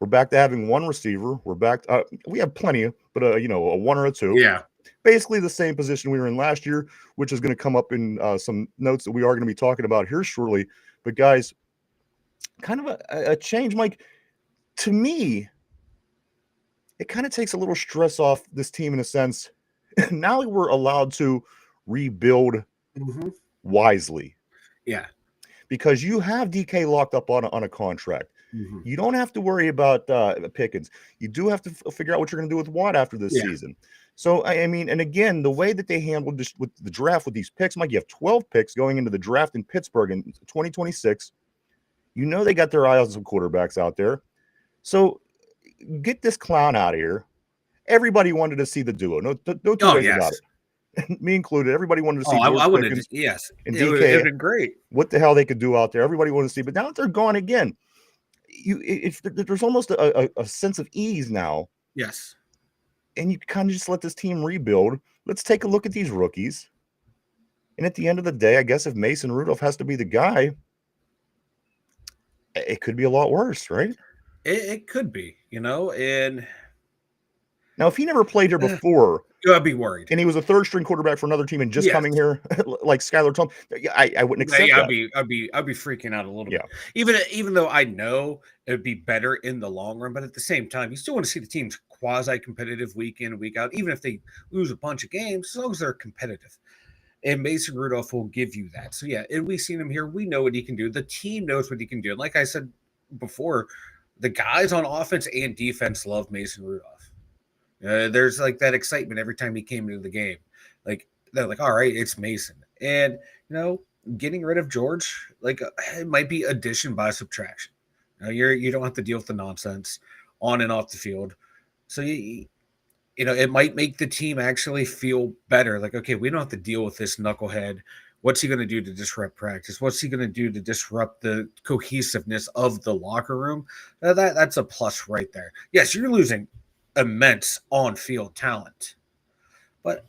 We're back to having one receiver. We're back. We have plenty, but a one or a two. Yeah. Basically the same position we were in last year, which is going to come up in some notes that we are going to be talking about here shortly. But guys, kind of a change, Mike. To me, it kind of takes a little stress off this team in a sense. Now we're allowed to rebuild wisely. Yeah. Because you have DK locked up on a contract. You don't have to worry about Pickens. You do have to figure out what you're going to do with Watt after this season. So, I mean, and again, the way that they handled this with the draft with these picks, Mike, you have 12 picks going into the draft in Pittsburgh in 2026. They got their eyes on some quarterbacks out there. So get this clown out of here. Everybody wanted to see the duo. No two ways about it. Me included. Everybody wanted to see George Pickens and DK. It would have been great. What the hell they could do out there. Everybody wanted to see. But now that they're gone again, there's almost a sense of ease now. Yes. And you kind of just let this team rebuild. Let's take a look at these rookies. And at the end of the day, I guess if Mason Rudolph has to be the guy, it could be a lot worse, right? It could be, and now if he never played here before, I'd be worried. And he was a third string quarterback for another team and just coming here like Skylar Thompson, I wouldn't accept that. I'd be freaking out a little bit. Even though I know it would be better in the long run, but at the same time, you still want to see the teams quasi-competitive week in, week out, even if they lose a bunch of games, as long as they're competitive. And Mason Rudolph will give you that. So and we've seen him here. We know what he can do. The team knows what he can do. And like I said before, the guys on offense and defense love Mason Rudolph. There's like that excitement every time he came into the game. Like they're like, all right, it's Mason. And getting rid of George, like it might be addition by subtraction. You don't have to deal with the nonsense on and off the field. So it might make the team actually feel better. Like, okay, we don't have to deal with this knucklehead. What's he going to do to disrupt practice? What's he going to do to disrupt the cohesiveness of the locker room? That's a plus right there. Yes, you're losing immense on-field talent. But,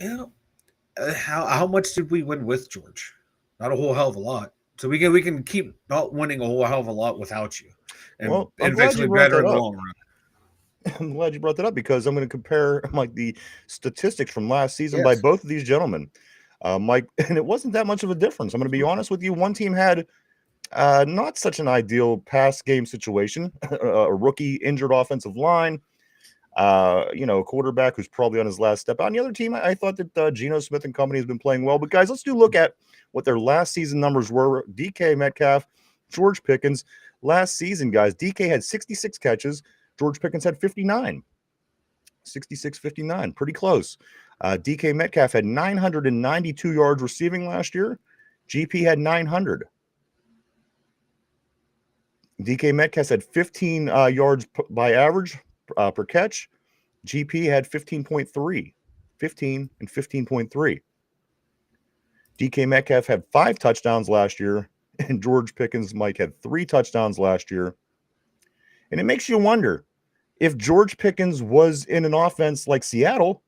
how much did we win with George? Not a whole hell of a lot. So we can keep not winning a whole hell of a lot without you. And eventually better in the long run. I'm glad you brought that up because I'm going to compare like the statistics from last season by both of these gentlemen, Mike, and it wasn't that much of a difference. I'm going to be honest with you. One team had not such an ideal pass game situation, a rookie injured offensive line, a quarterback who's probably on his last step out. On the other team, I thought that Geno Smith and company has been playing well. But guys, let's look at what their last season numbers were. DK Metcalf, George Pickens. Last season, guys, DK had 66 catches. George Pickens had 59. 66-59, pretty close. DK Metcalf had 992 yards receiving last year. GP had 900. DK Metcalf had 15 yards by average per catch. GP had 15.3. 15 and 15.3. DK Metcalf had 5 touchdowns last year, and George Pickens, Mike, had 3 touchdowns last year. And it makes you wonder, if George Pickens was in an offense like Seattle,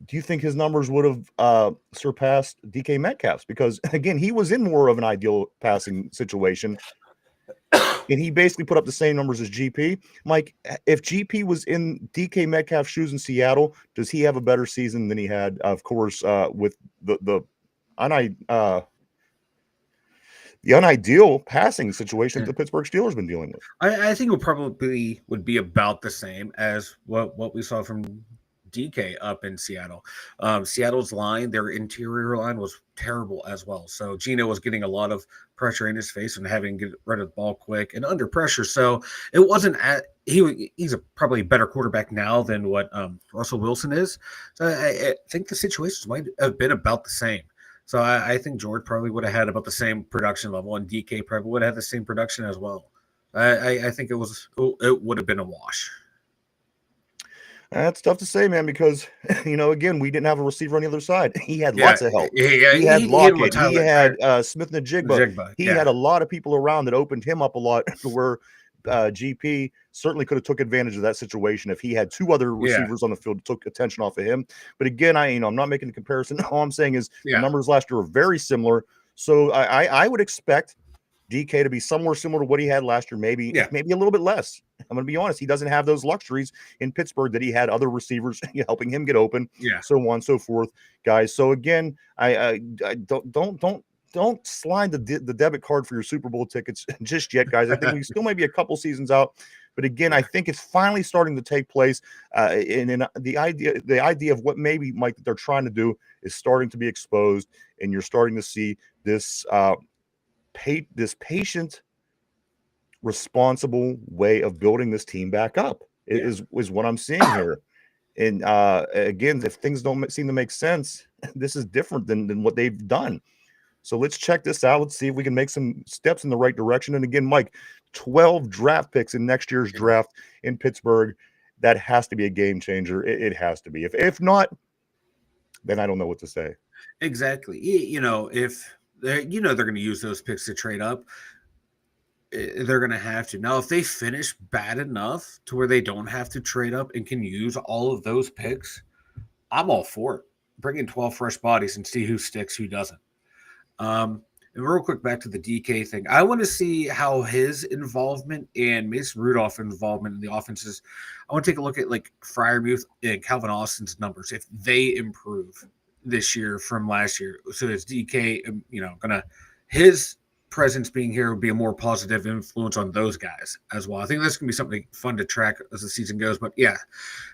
do you think his numbers would have surpassed DK Metcalf's? Because, again, he was in more of an ideal passing situation, and he basically put up the same numbers as GP. Mike, if GP was in DK Metcalf's shoes in Seattle, does he have a better season than he had, of course, with the the unideal passing situation that the Pittsburgh Steelers been dealing with. I think it probably would be about the same as what we saw from DK up in Seattle. Seattle's line, their interior line was terrible as well. So Gino was getting a lot of pressure in his face and having to get rid of the ball quick and under pressure. So it wasn't he's a probably better quarterback now than what Russell Wilson is. So I think the situations might have been about the same. So I think George probably would have had about the same production level, and DK probably would have had the same production as well. I think it would have been a wash. That's tough to say, man, because again, we didn't have a receiver on the other side. He had Yeah, lots of help. yeah, He had Lockett. He Tyler- had Smith Najigba. Jigba, He yeah. had a lot of people around that opened him up a lot to where GP certainly could have took advantage of that situation if he had two other receivers on the field that took attention off of him. But again, I'm not making a comparison. All I'm saying is the numbers last year were very similar. So I would expect DK to be somewhere similar to what he had last year, maybe a little bit less. I'm going to be honest. He doesn't have those luxuries in Pittsburgh that he had other receivers helping him get open, so on and so forth, guys. So again, I don't slide the debit card for your Super Bowl tickets just yet, guys. I think we still may be a couple seasons out, but again, I think it's finally starting to take place. And the idea of what maybe Mike that they're trying to do is starting to be exposed, and you're starting to see this this patient, responsible way of building this team back up is what I'm seeing here. And again, if things don't seem to make sense, this is different than what they've done. So let's check this out. Let's see if we can make some steps in the right direction. And again, Mike, 12 draft picks in next year's draft in Pittsburgh. That has to be a game changer. It has to be. If not, then I don't know what to say. Exactly. If they're going to use those picks to trade up, they're going to have to. Now, if they finish bad enough to where they don't have to trade up and can use all of those picks, I'm all for it. Bring in 12 fresh bodies and see who sticks, who doesn't. And real quick, back to the DK thing. I want to see how his involvement and Mason Rudolph's involvement in the offenses. I want to take a look at like Freiermuth and Calvin Austin's numbers if they improve this year from last year. So is DK, his presence being here would be a more positive influence on those guys as well. I think that's going to be something fun to track as the season goes. But yeah,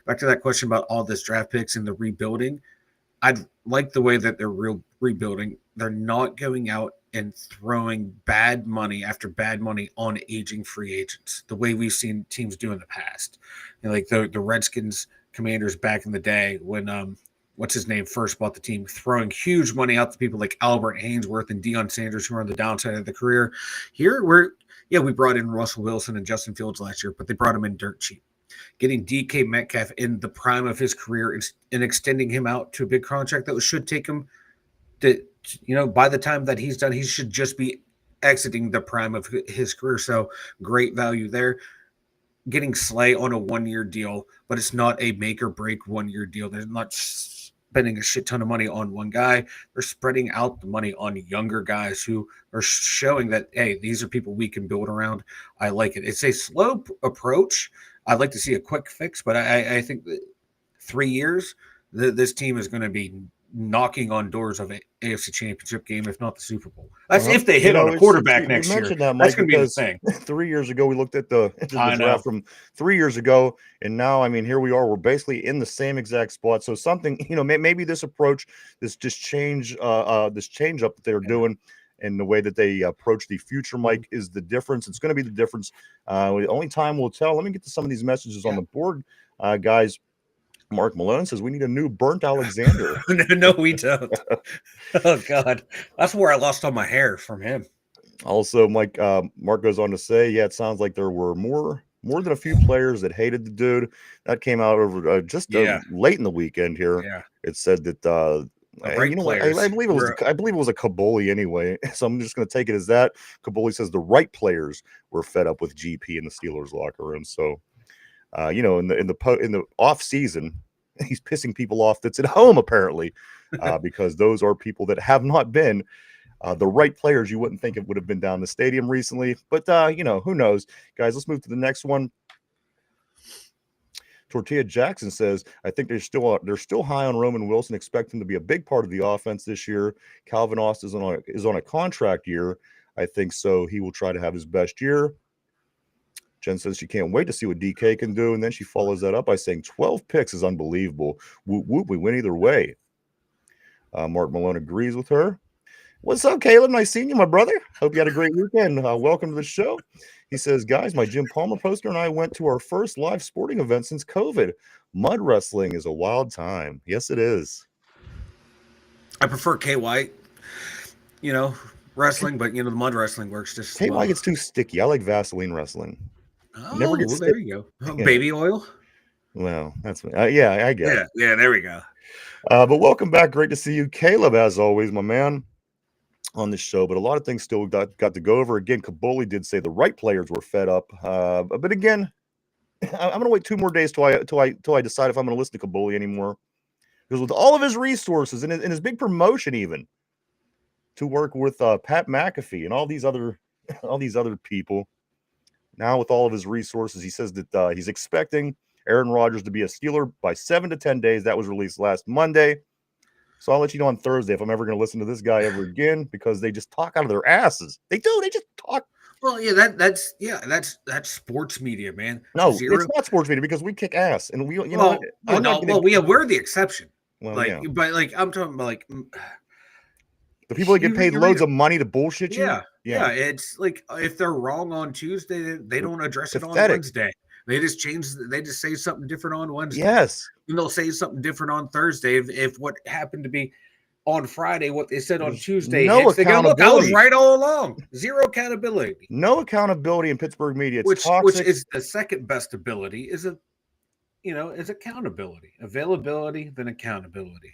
back to that question about all this draft picks and the rebuilding. I'd like the way that they're rebuilding. They're not going out and throwing bad money after bad money on aging free agents, the way we've seen teams do in the past. Like the Redskins Commanders back in the day when what's his name first bought the team, throwing huge money out to people like Albert Hainsworth and Deion Sanders who are on the downside of the career. Here we brought in Russell Wilson and Justin Fields last year, but they brought him in dirt cheap. Getting DK Metcalf in the prime of his career and extending him out to a big contract that should take him to, by the time that he's done, he should just be exiting the prime of his career. So great value there. Getting Slay on a 1-year deal, but it's not a make or break 1-year deal. They're not spending a shit ton of money on one guy. They're spreading out the money on younger guys who are showing that, hey, these are people we can build around. I like it. It's a slow approach. I'd like to see a quick fix, but I think that 3 years, this team is going to be knocking on doors of an AFC Championship game, if not the Super Bowl. That's if they hit on a quarterback next year. That, Mike, that's going to be the thing. 3 years ago, we looked at the draft from 3 years ago, and now, here we are. We're basically in the same exact spot. So something, maybe this approach, this change up that they're doing, and the way that they approach the future, Mike, is the difference. It's going to be the difference. Only time will tell. Let me get to some of these messages on the board, guys. Mark Malone says we need a new Burnt Alexander. No, we don't. Oh God, that's where I lost all my hair from him. Also, Mike, Mark goes on to say, it sounds like there were more than a few players that hated the dude. That came out over late in the weekend here. Yeah, it said that I believe it was a Kaboli anyway. So I'm just going to take it as that. Kaboli says the right players were fed up with GP in the Steelers locker room. So. In the off season, he's pissing people off that's at home apparently, because those are people that have not been the right players. You wouldn't think it would have been down the stadium recently, but who knows, guys. Let's move to the next one. Tortilla Jackson says, I think they're still high on Roman Wilson, expect him to be a big part of the offense this year. Calvin Austin is on a contract year. I think so. He will try to have his best year. Jen says she can't wait to see what DK can do. And then she follows that up by saying 12 picks is unbelievable. Whoop, whoop, we win either way. Mark Malone agrees with her. What's up, Caleb? Nice seeing you, my brother. Hope you had a great weekend. Welcome to the show. He says, guys, my Jim Palmer poster and I went to our first live sporting event since COVID. Mud wrestling is a wild time. Yes, it is. I prefer KY, wrestling, but the mud wrestling works just KY well. gets too sticky. I like Vaseline wrestling. Oh, Never gets there you go. Baby oil? Well, that's yeah, I get it. Yeah, there we go. But welcome back. Great to see you, Caleb, as always, my man, on the show. But a lot of things still got to go over. Again, Kaboli did say the right players were fed up. But again, I'm going to wait 2 more days till I decide if I'm going to listen to Kaboli anymore. Because with all of his resources and his big promotion, even to work with Pat McAfee and all these other people, now with all of his resources, he says that he's expecting Aaron Rodgers to be a Steeler by 7 to 10 days. That was released last Monday. So I'll let you know on Thursday if I'm ever going to listen to this guy ever again, because they just talk out of their asses. They do. They just talk. Well, yeah, that's sports media, man. No, it's not sports media, because we kick ass, and we, we're the exception. Well, yeah. But I'm talking about the people that get paid loads of money to bullshit you. Yeah. It's like if they're wrong on Tuesday, they don't address it on Wednesday. They just say something different on Wednesday. Yes. And they'll say something different on Thursday if what happened to be on Friday, what they said on Tuesday. No hits, they go, look, I was right all along. Zero accountability. No accountability in Pittsburgh media. It's which toxic. Is the second best ability is accountability. Availability, then accountability.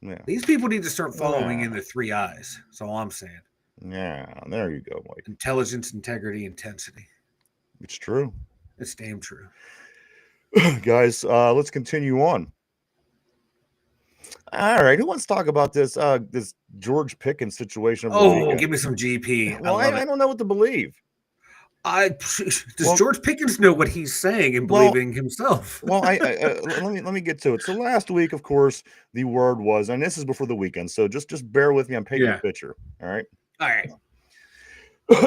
Yeah. These people need to start following in the 3 eyes. That's all I'm saying. Yeah, there you go, Mike. Intelligence, integrity, intensity. It's true. It's damn true. Guys, let's continue on. All right, who wants to talk about this George Pickens situation? Give me some GP. Well, I don't know what to believe. Does George Pickens know what he's saying and believing himself? Well, let me get to it. So last week, of course, the word was, and this is before the weekend, so just bear with me. I'm painting a picture. All right.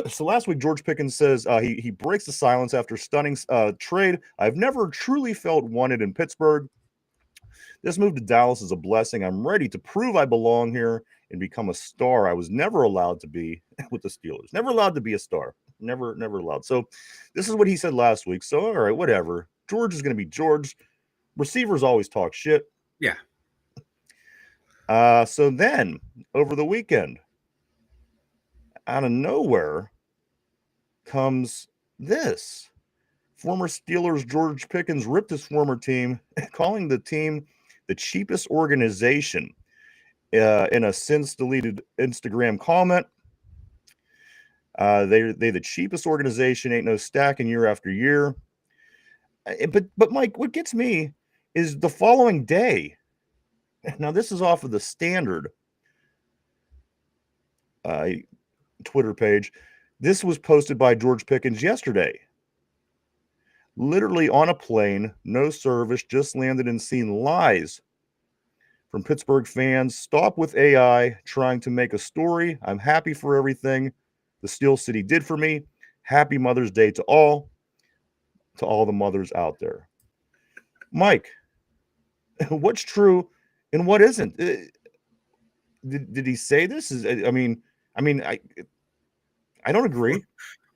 So last week, George Pickens says he breaks the silence after stunning trade. I've never truly felt wanted in Pittsburgh. This move to Dallas is a blessing. I'm ready to prove I belong here and become a star. I was never allowed to be with the Steelers. Never allowed to be a star. Never allowed. So this is what he said last week. So, all right, whatever. George is going to be George. Receivers always talk shit. Yeah. So then, over the weekend, out of nowhere comes this. Former Steelers George Pickens ripped his former team, calling the team the cheapest organization in a since-deleted Instagram comment. They're the cheapest organization, ain't no stacking year after year. But Mike, what gets me is the following day. Now, this is off of the Standard Twitter page. This was posted by George Pickens yesterday. Literally on a plane, no service, just landed and seen lies from Pittsburgh fans. Stop with AI trying to make a story. I'm happy for everything the Steel City did for me. Happy Mother's Day to all the mothers out there. Mike, what's true and what isn't? Did he say this? I don't agree.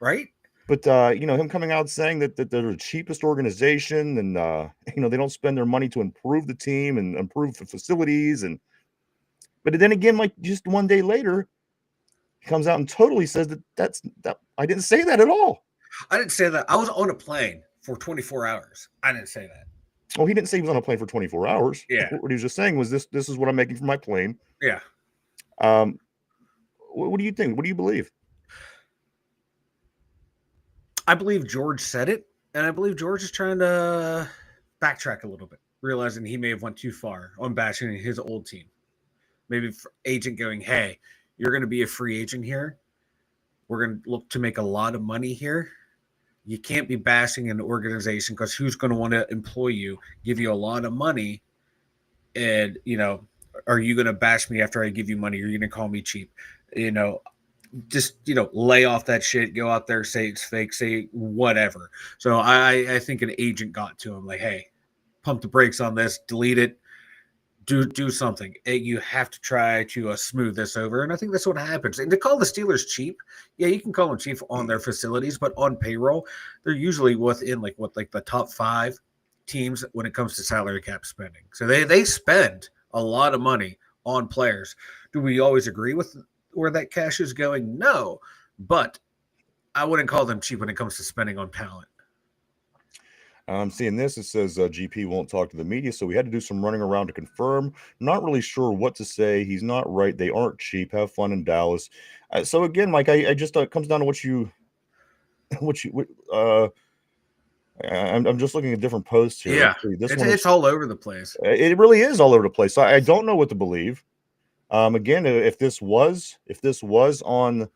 Right? But him coming out saying that they're the cheapest organization, and they don't spend their money to improve the team and improve the facilities, but then again, like just one day later, he comes out and totally says that I didn't say that at all. I didn't say that. I was on a plane for 24 hours. I didn't say that. Oh, he didn't say he was on a plane for 24 hours. Yeah. What he was just saying was this is what I'm making from my plane. Yeah. What do you think? What do you believe? I believe George said it, and I believe George is trying to backtrack a little bit, realizing he may have went too far on bashing his old team. Maybe agent going, hey, you're going to be a free agent here. We're going to look to make a lot of money here. You can't be bashing an organization because who's going to want to employ you, give you a lot of money, and, are you going to bash me after I give you money? Are you going to call me cheap? just lay off that shit, go out there, say it's fake, say whatever. So I think an agent got to him like, hey, pump the brakes on this, delete it, do something. You have to try to smooth this over, and I think that's what happens. And to call the Steelers cheap, yeah, you can call them cheap on their facilities, but on payroll, they're usually within like the top 5 teams when it comes to salary cap spending. So they spend a lot of money on players. Do we always agree with where that cash is going? No, but I wouldn't call them cheap when it comes to spending on talent. I'm seeing this. It says GP won't talk to the media, so we had to do some running around to confirm. Not really sure what to say. He's not right. They aren't cheap. Have fun in Dallas. So again, Mike, I just it comes down to what you. I'm just looking at different posts here. Yeah, This it's all over the place. It really is all over the place. So I don't know what to believe. Again, if this was on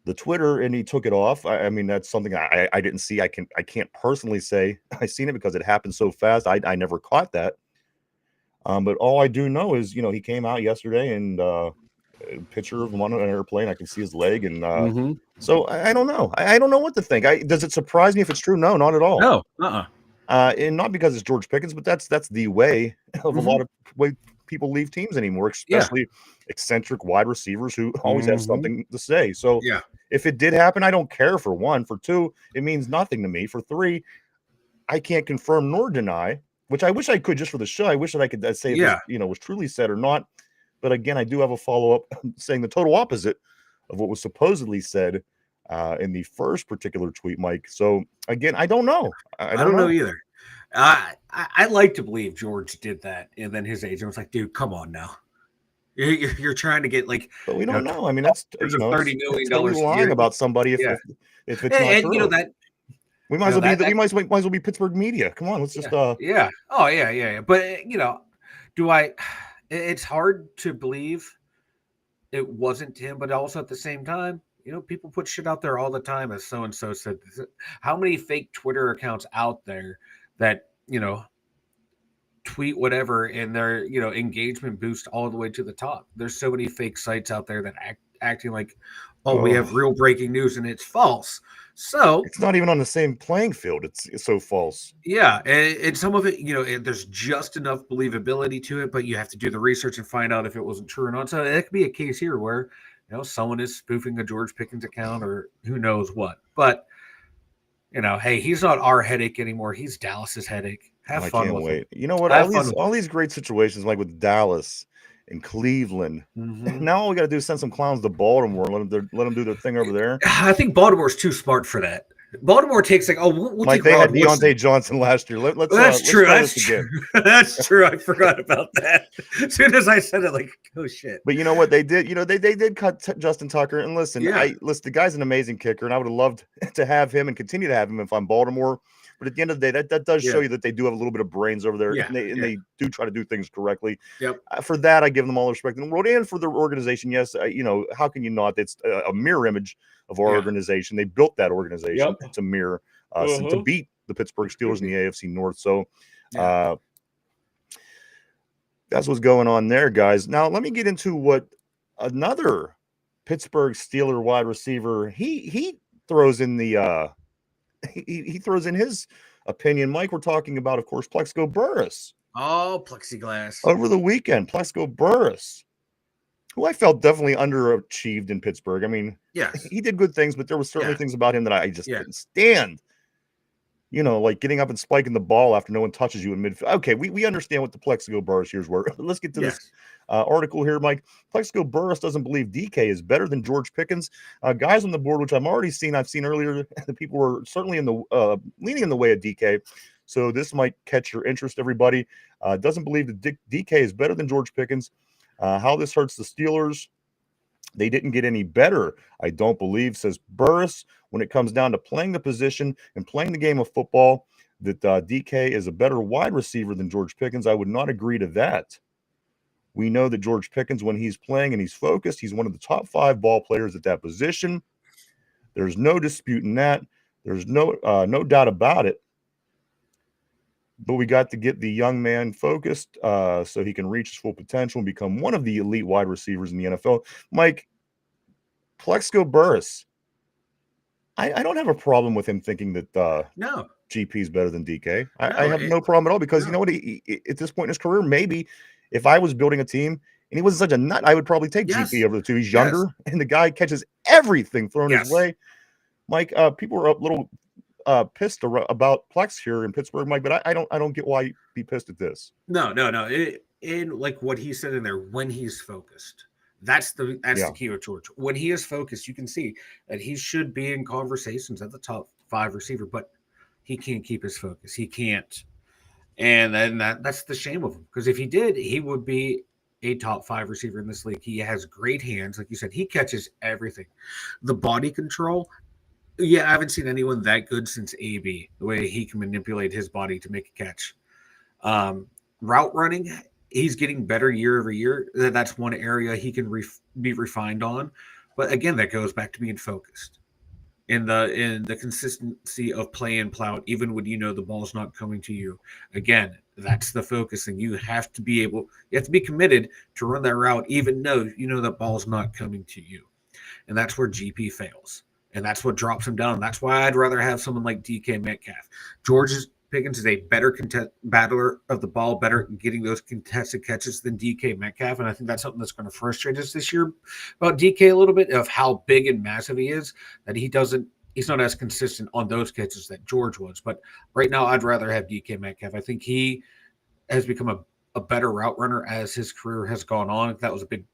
the Twitter and he took it off, I mean, that's something I didn't see. I can't personally say I seen it because it happened so fast. I never caught that. But all I do know is, he came out yesterday and a picture of him on an airplane. I can see his leg, and so I don't know. I don't know what to think. Does it surprise me if it's true? No, not at all. No, and not because it's George Pickens, but that's the way of a lot of way people leave teams anymore, especially eccentric wide receivers who always have something to say. So yeah, if it did happen, I don't care. For one. For two, it means nothing to me. For three, I can't confirm nor deny, which I wish I could just for the show. I wish that I could say if this, was truly said or not. But again, I do have a follow-up saying the total opposite of what was supposedly said in the first particular tweet, Mike. So again, I don't know. I don't know either. I like to believe George did that, and then his agent was like, "Dude, come on now, you're trying to get like." But we don't know. I mean, that's $30 million lying about somebody if it's not true. That we might as well be Pittsburgh media. Come on, let's just Oh yeah. But do I? It's hard to believe it wasn't him, but also at the same time, people put shit out there all the time as so and so said. How many fake Twitter accounts out there that tweet whatever and their engagement boost all the way to the top? There's so many fake sites out there that acting like, we have real breaking news, and it's false. So it's not even on the same playing field. It's so false. Yeah, and some of it, there's just enough believability to it, but you have to do the research and find out if it wasn't true or not. So it could be a case here where someone is spoofing a George Pickens account or who knows what. But hey, he's not our headache anymore. He's Dallas's headache. Have fun. I can't wait. You know what? All these great situations like with Dallas and Cleveland. Now all we got to do is send some clowns to Baltimore and let them do their thing over there. I think Baltimore's too smart for that. Baltimore takes we'll Mike, they had Deontay Johnson last year. That's true. That's true. I forgot about that. As soon as I said it, like, oh shit. But you know what they did? They did cut Justin Tucker. And listen, the guy's an amazing kicker, and I would have loved to have him and continue to have him if I'm Baltimore. But at the end of the day, that does show you that they do have a little bit of brains over there, and they do try to do things correctly. Yep. For that, I give them all the respect in the world, and for their organization. Yes, how can you not? It's a mirror image of our organization. They built that organization to mirror to beat the Pittsburgh Steelers in the AFC North. So that's what's going on there, guys. Now let me get into what another Pittsburgh Steeler wide receiver he throws in the. He throws in his opinion. Mike, we're talking about, of course, Plexico Burress. Oh, plexiglass. Over the weekend, Plexico Burress, who I felt definitely underachieved in Pittsburgh. I mean, he did good things, but there were certainly things about him that I just didn't stand. Like getting up and spiking the ball after no one touches you in midfield. Okay, we understand what the Plexico Burress years were. Let's get to this article here, Mike. Plexico Burress doesn't believe DK is better than George Pickens. Guys on the board, which I've seen earlier, the people were certainly leaning in the way of DK. So this might catch your interest, everybody. Doesn't believe that DK is better than George Pickens. How this hurts the Steelers. They didn't get any better, I don't believe, says Burress, when it comes down to playing the position and playing the game of football, that DK is a better wide receiver than George Pickens. I would not agree to that. We know that George Pickens, when he's playing and he's focused, he's one of the top 5 ball players at that position. There's no disputing that. There's no doubt about it. But we got to get the young man focused so he can reach his full potential and become one of the elite wide receivers in the NFL. Mike, Plexico Burris. I don't have a problem with him thinking that No, GP is better than DK. I no, have no problem at all because you no. know what? At this point in his career, maybe if I was building a team and he wasn't such a nut, I would probably take Yes. GP over the two. He's Yes. younger and the guy catches everything thrown his Yes. way. Mike, people are a little pissed about Plex here in Pittsburgh, Mike, but I don't get why you'd be pissed at this. No. In like what he said in there, when he's focused, that's the key with George. When he is focused, you can see that he should be in conversations at the top 5 receiver, but he can't keep his focus. He can't, and then that's the shame of him. Because if he did, he would be a top 5 receiver in this league. He has great hands, like you said. He catches everything. The body control. Yeah, I haven't seen anyone that good since AB. The way he can manipulate his body to make a catch. Route running, he's getting better year over year. That's one area he can be refined on. But again, that goes back to being focused in the consistency of play and plow, even when you know the ball's not coming to you. Again, that's the focus, and you have to be committed to run that route, even though you know that ball's not coming to you. And that's where GP fails. And that's what drops him down. That's why I'd rather have someone like DK Metcalf. George Pickens is a better battler of the ball, better getting those contested catches than DK Metcalf. And I think that's something that's going to frustrate us this year about DK a little bit, of how big and massive he is, that he's not as consistent on those catches that George was. But right now, I'd rather have DK Metcalf. I think he has become a better route runner as his career has gone on. That was a big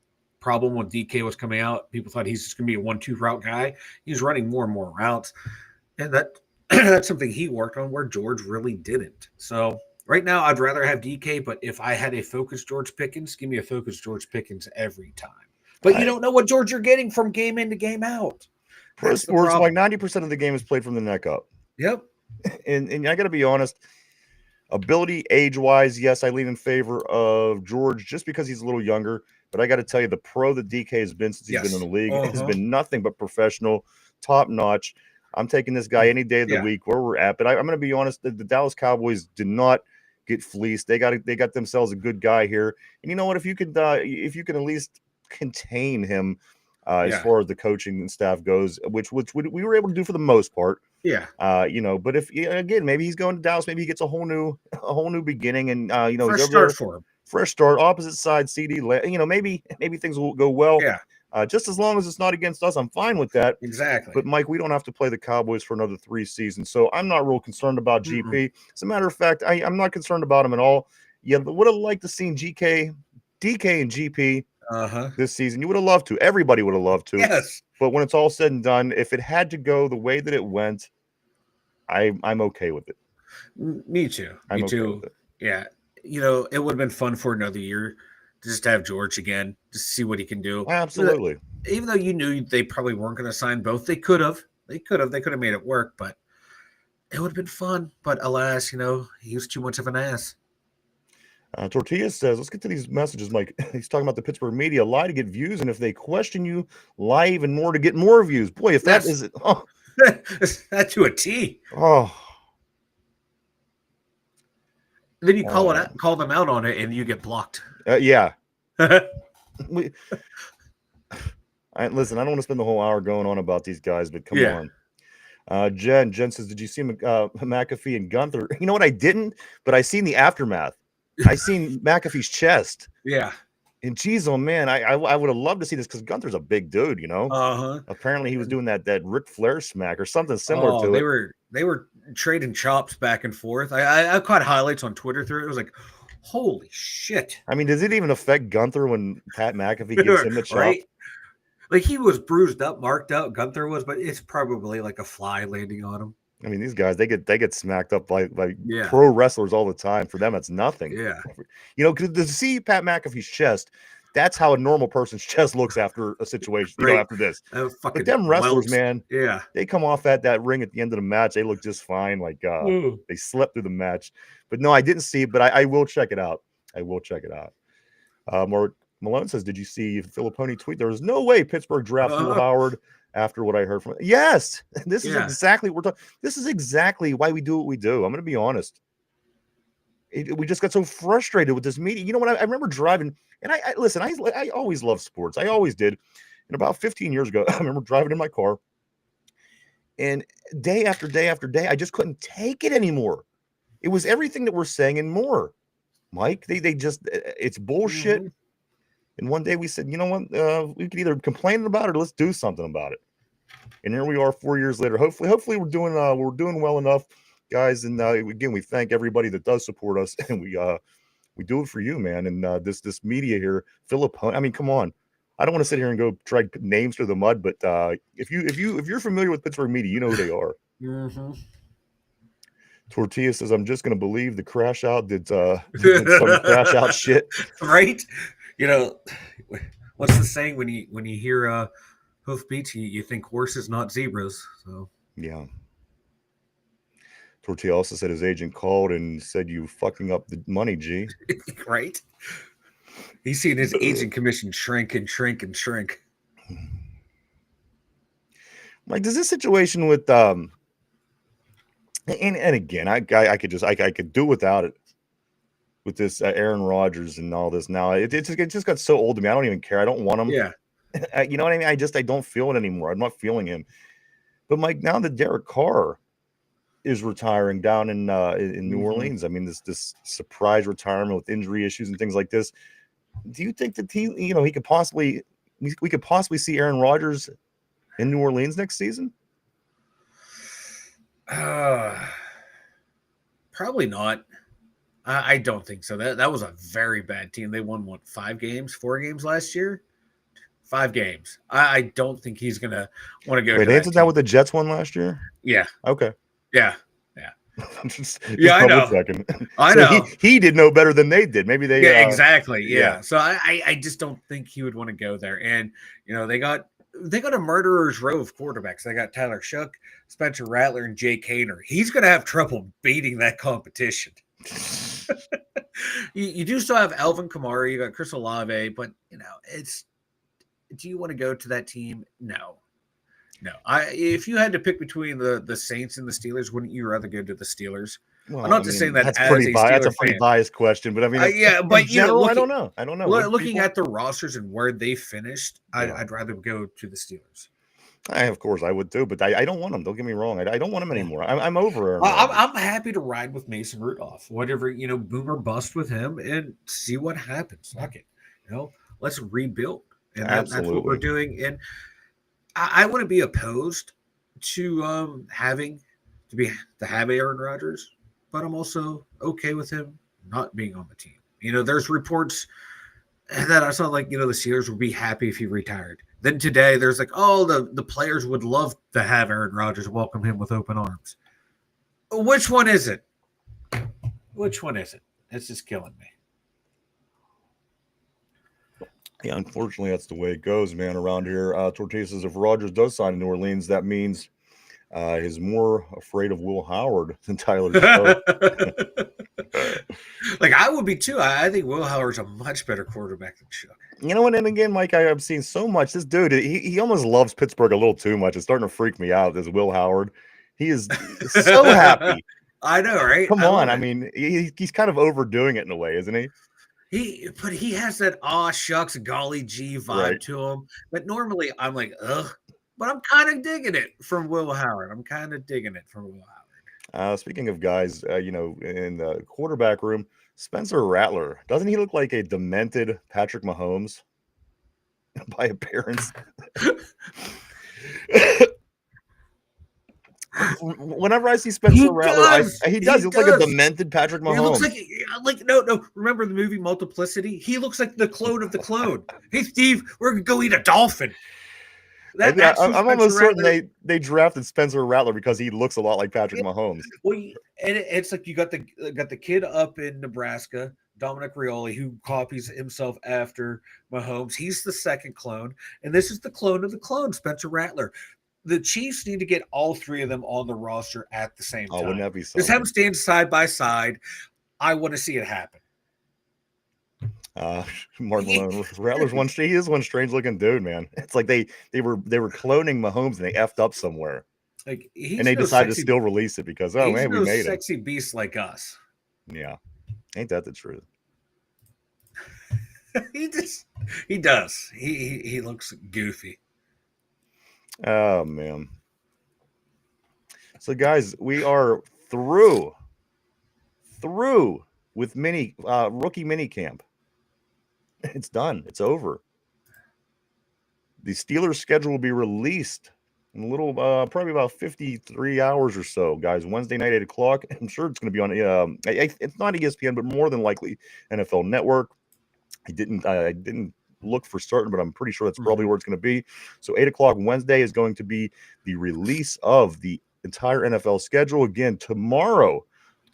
problem when DK was coming out. People thought he's just going to be a 1-2 route guy. He's running more and more routes. And that's something he worked on where George really didn't. So right now, I'd rather have DK, but if I had a focused George Pickens, give me a focused George Pickens every time. But you don't know what George you're getting from game in to game out. Pro sports, like 90% of the game is played from the neck up. Yep. And I got to be honest, ability, age-wise, yes, I lean in favor of George just because he's a little younger. But I got to tell you, the pro that DK has been since he's been in the league has been nothing but professional, top-notch. I'm taking this guy any day of the week where we're at. But I'm going to be honest, the Dallas Cowboys did not get fleeced. They got themselves a good guy here. And you know what? If you can at least contain him as far as the coaching and staff goes, which we were able to do for the most part. Yeah. But if again, maybe he's going to Dallas, maybe he gets a whole new beginning, and fresh he's start for him. Fresh start, opposite side, CD. Maybe things will go well. Yeah. Just as long as it's not against us, I'm fine with that. Exactly. But Mike, we don't have to play the Cowboys for another 3 seasons, so I'm not real concerned about GP. As a matter of fact, I'm not concerned about him at all. Yeah, would have liked to seen DK and GP this season. You would have loved to. Everybody would have loved to. Yes. But when it's all said and done, if it had to go the way that it went, I'm okay with it. Me too. I'm Me okay too. with it. Yeah. It would have been fun for another year to just have George again, just to see what he can do. Absolutely. Even though you knew they probably weren't going to sign both, they could have. They could have made it work, but it would have been fun. But alas, he was too much of an ass. Tortilla says, let's get to these messages, Mike. He's talking about the Pittsburgh media. Lie to get views, and if they question you, lie even more to get more views. Boy, if that is it. Oh. That to a T. Oh. Then you call them out on it, and you get blocked. Yeah. Listen, I don't want to spend the whole hour going on about these guys, but come on. Jen says, did you see McAfee and Gunther? You know what? I didn't, but I seen the aftermath. I seen McAfee's chest. Yeah. And geez, oh man, I would have loved to see this because Gunther's a big dude, Apparently he was doing that Ric Flair smack or something similar to it. They were trading chops back and forth. I caught highlights on Twitter through it. It was like, holy shit. I mean, does it even affect Gunther when Pat McAfee gives him the chop? Right? Like he was bruised up, marked up, Gunther was, but it's probably like a fly landing on him. I mean, these guys, they get smacked up by pro wrestlers all the time. For them, it's nothing. Yeah. Because to see Pat McAfee's chest, that's how a normal person's chest looks after a situation, after this. But them wrestlers, man, they come off at that ring at the end of the match. They look just fine. Like they slept through the match. But no, I didn't see it, but I will check it out. Malone says, did you see Filipponi tweet? There was no way Pittsburgh drafts Will Howard after what I heard from it. Yes, this is exactly what we're talking. This is exactly why we do what we do. I'm going to be honest. We just got so frustrated with this media. You know what? I remember driving, and I listen. I always loved sports. I always did. And about 15 years ago, I remember driving in my car, and day after day after day, I just couldn't take it anymore. It was everything that we're saying and more. Mike, they just it's bullshit. Mhm. And one day we said, you know what, we could either complain about it or let's do something about it. And here we are 4 years later. Hopefully we're doing well enough, guys. And again, we thank everybody that does support us, and we do it for you, man. And this media here, Philip, I mean, come on. I don't want to sit here and go try to put names through the mud, but if you're familiar with Pittsburgh media, you know who they are. Mhm. Tortilla says, "I'm just going to believe the crash out did some crash out shit." Right? You know, what's the saying when you hear hoofbeats, you think horses, not zebras. So Yeah. Tortilla also said his agent called and said, "You fucking up the money, G." right? He's seen his agent commission shrink and shrink and shrink. Like, does this situation with and again, I could do without it with this Aaron Rodgers and all this. Now it just got so old to me. I don't even care. I don't want him. Yeah. You know what I mean? I don't feel it anymore. I'm not feeling him. But Mike, now that Derek Carr is retiring down in New Orleans, I mean, this surprise retirement with injury issues and things like this. Do you think that we could possibly see Aaron Rodgers in New Orleans next season? Probably not. I don't think so. That was a very bad team. They won 4 games last year. 5 games. I don't think he's gonna want to go. Wait, isn't that what the Jets won last year? Yeah. Okay. Yeah. Yeah, I know. I so know. He did no better than they did. Maybe they. Yeah, exactly. Yeah. So I just don't think he would want to go there. And they got a murderer's row of quarterbacks. They got Tyler Shook, Spencer Rattler, and Jay Kaner. He's going to have trouble beating that competition. you do still have Alvin Kamara. You got Chris Olave, but do you want to go to that team? No. If you had to pick between the Saints and the Steelers, wouldn't you rather go to the Steelers? Well, I'm not just saying that that's as pretty a Steelers that's a pretty biased question, but I mean, yeah, but in general, I don't know. Looking at the rosters and where they finished, I'd rather go to the Steelers. Of course, I would too, but I don't want them. Don't get me wrong. I don't want them anymore. I'm over. I'm happy to ride with Mason Rudolph. Whatever, boom or bust with him and see what happens. Fuck it. Let's rebuild. And that's what we're doing. And I wouldn't be opposed to having Aaron Rodgers, but I'm also okay with him not being on the team. There's reports that I saw like, the Steelers would be happy if he retired. Then today there's like, the players would love to have Aaron Rodgers, welcome him with open arms. Which one is it? It's just killing me. Yeah, unfortunately, that's the way it goes, man, around here. Tortilla says if Rodgers does sign in New Orleans, that means he's more afraid of Will Howard than Tyler Show. Like, I would be too. I think Will Howard's a much better quarterback than Shook. You know what? And again, Mike, I've seen so much. This dude, he almost loves Pittsburgh a little too much. It's starting to freak me out, this Will Howard. He is so happy. I know, right? Come on. I mean, he's kind of overdoing it in a way, isn't he? But he has that aw shucks golly gee vibe to him. But normally I'm like, ugh. But I'm kind of digging it from Will Howard. Speaking of guys, in the quarterback room, Spencer Rattler, doesn't he look like a demented Patrick Mahomes by appearance? Whenever I see Spencer Rattler, he does. He looks like a demented Patrick Mahomes. He looks like no. Remember the movie Multiplicity? He looks like the clone of the clone. Hey, Steve, we're gonna go eat a dolphin. I'm almost certain they drafted Spencer Rattler because he looks a lot like Patrick Mahomes. Well, and it's like you got the kid up in Nebraska, Dominic Rioli, who copies himself after Mahomes. He's the second clone, and this is the clone of the clone, Spencer Rattler. The Chiefs need to get all 3 of them on the roster at the same time. Wouldn't that be something? Just have them stand side by side. I want to see it happen. Martin Malone, Rattler's he is one strange looking dude, man. It's like they were cloning Mahomes and they effed up somewhere. Like and they decided to still release it because we made it. Sexy beast like us. Yeah, ain't that the truth? He does. He looks goofy. Oh man. So guys, we are through with rookie mini camp. It's done. It's over. The Steelers schedule will be released in a little, probably about 53 hours or so, guys. Wednesday night, 8 o'clock. I'm sure it's going to be on. It's not ESPN, but more than likely NFL Network. I didn't look for certain, but I'm pretty sure that's probably where it's going to be. So 8 o'clock Wednesday is going to be the release of the entire NFL schedule. Again, tomorrow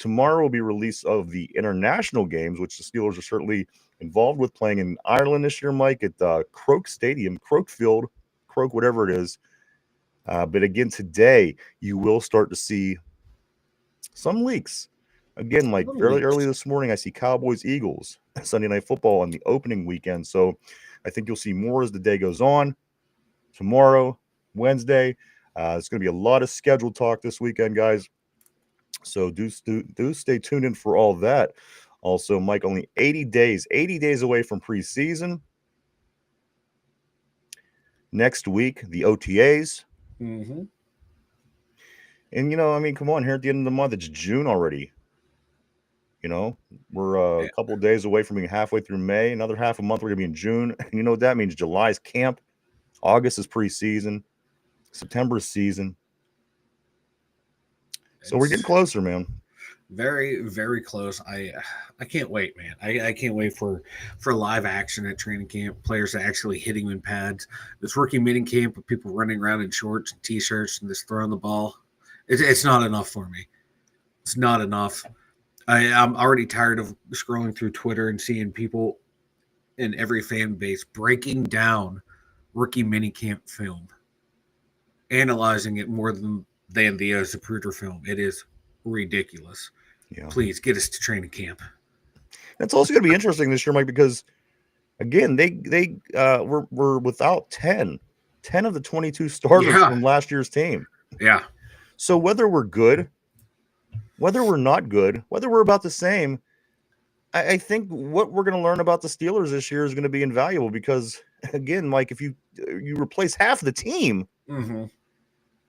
will be release of the international games, which the Steelers are certainly involved with, playing in Ireland this year, Mike, at Croke Stadium, Croke Field, Croke, whatever it is. But again, today you will start to see some leaks. Again, like early this morning, I see Cowboys Eagles Sunday Night Football on the opening weekend. So I think you'll see more as the day goes on. Tomorrow, Wednesday, it's going to be a lot of scheduled talk this weekend, guys. So do stay tuned in for all that. Also, Mike, only 80 days away from preseason. Next week, the OTAs. Mm-hmm. And, I mean, come on, here at the end of the month, it's June already. We're a couple of days away from being halfway through May. Another half a month, we're going to be in June. And you know what that means? July is camp. August is preseason. September is season. So we're getting closer, man. Very, very close. I can't wait, man. I can't wait for live action at training camp. Players actually hitting in pads. This rookie mini camp with people running around in shorts and t-shirts and just throwing the ball. It's not enough for me. It's not enough. I'm already tired of scrolling through Twitter and seeing people in every fan base breaking down rookie minicamp film, analyzing it more than the Zapruder film. It is ridiculous. Yeah. Please get us to training camp. That's also going to be interesting this year, Mike, because again, they were without 10 of the 22 starters from last year's team. Yeah. So whether we're good, whether we're not good, whether we're about the same, I think what we're going to learn about the Steelers this year is going to be invaluable because, again, Mike, if you replace half the team and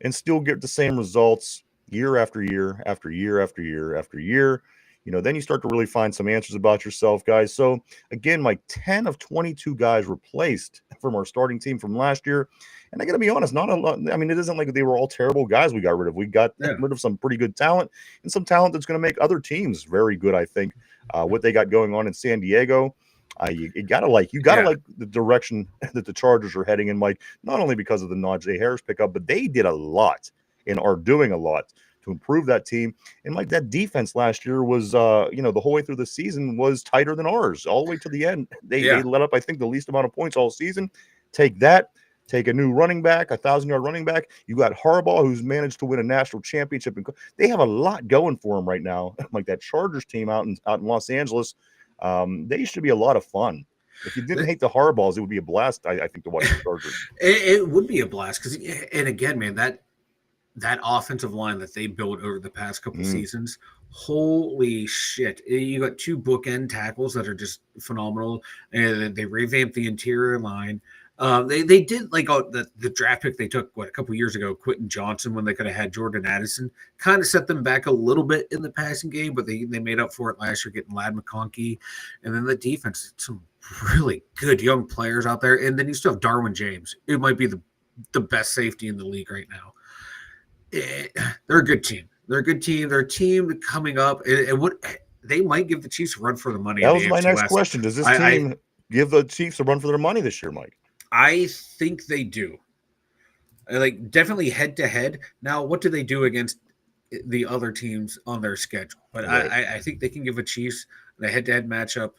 still get the same results year after year after year after year after year, then you start to really find some answers about yourself, guys. So, again, Mike, 10 of 22 guys replaced from our starting team from last year. And I got to be honest, not a lot. I mean, it isn't like they were all terrible guys we got rid of. We got rid of some pretty good talent and some talent that's going to make other teams very good, I think. What they got going on in San Diego, you gotta like the direction that the Chargers are heading in, Mike, not only because of the Najee Harris pickup, but they did a lot and are doing a lot to improve that team. And Mike, that defense last year was, the whole way through the season was tighter than ours. All the way to the end, they let up, I think, the least amount of points all season. Take a new running back, 1,000-yard running back. You got Harbaugh, who's managed to win a national championship. And they have a lot going for them right now. Like that Chargers team out in Los Angeles, they used to be a lot of fun. If you didn't hate the Harbaughs, it would be a blast, I think, to watch the Chargers. It would be a blast because, and again, man, that offensive line that they built over the past couple seasons, holy shit. You got two bookend tackles that are just phenomenal. And they revamped the interior line. They did like the draft pick they took a couple years ago, Quentin Johnson, when they could have had Jordan Addison, kind of set them back a little bit in the passing game, but they made up for it last year getting Ladd McConkey, and then the defense, some really good young players out there, and then you still have Darwin James. It might be the best safety in the league right now. They're a good team. They're a good team. They're a team coming up. They might give the Chiefs a run for the money. That was my next question. Does this team give the Chiefs a run for their money this year, Mike? I think they do. Like definitely head to head. Now, what do they do against the other teams on their schedule? But right. I think they can give a Chiefs a head to head matchup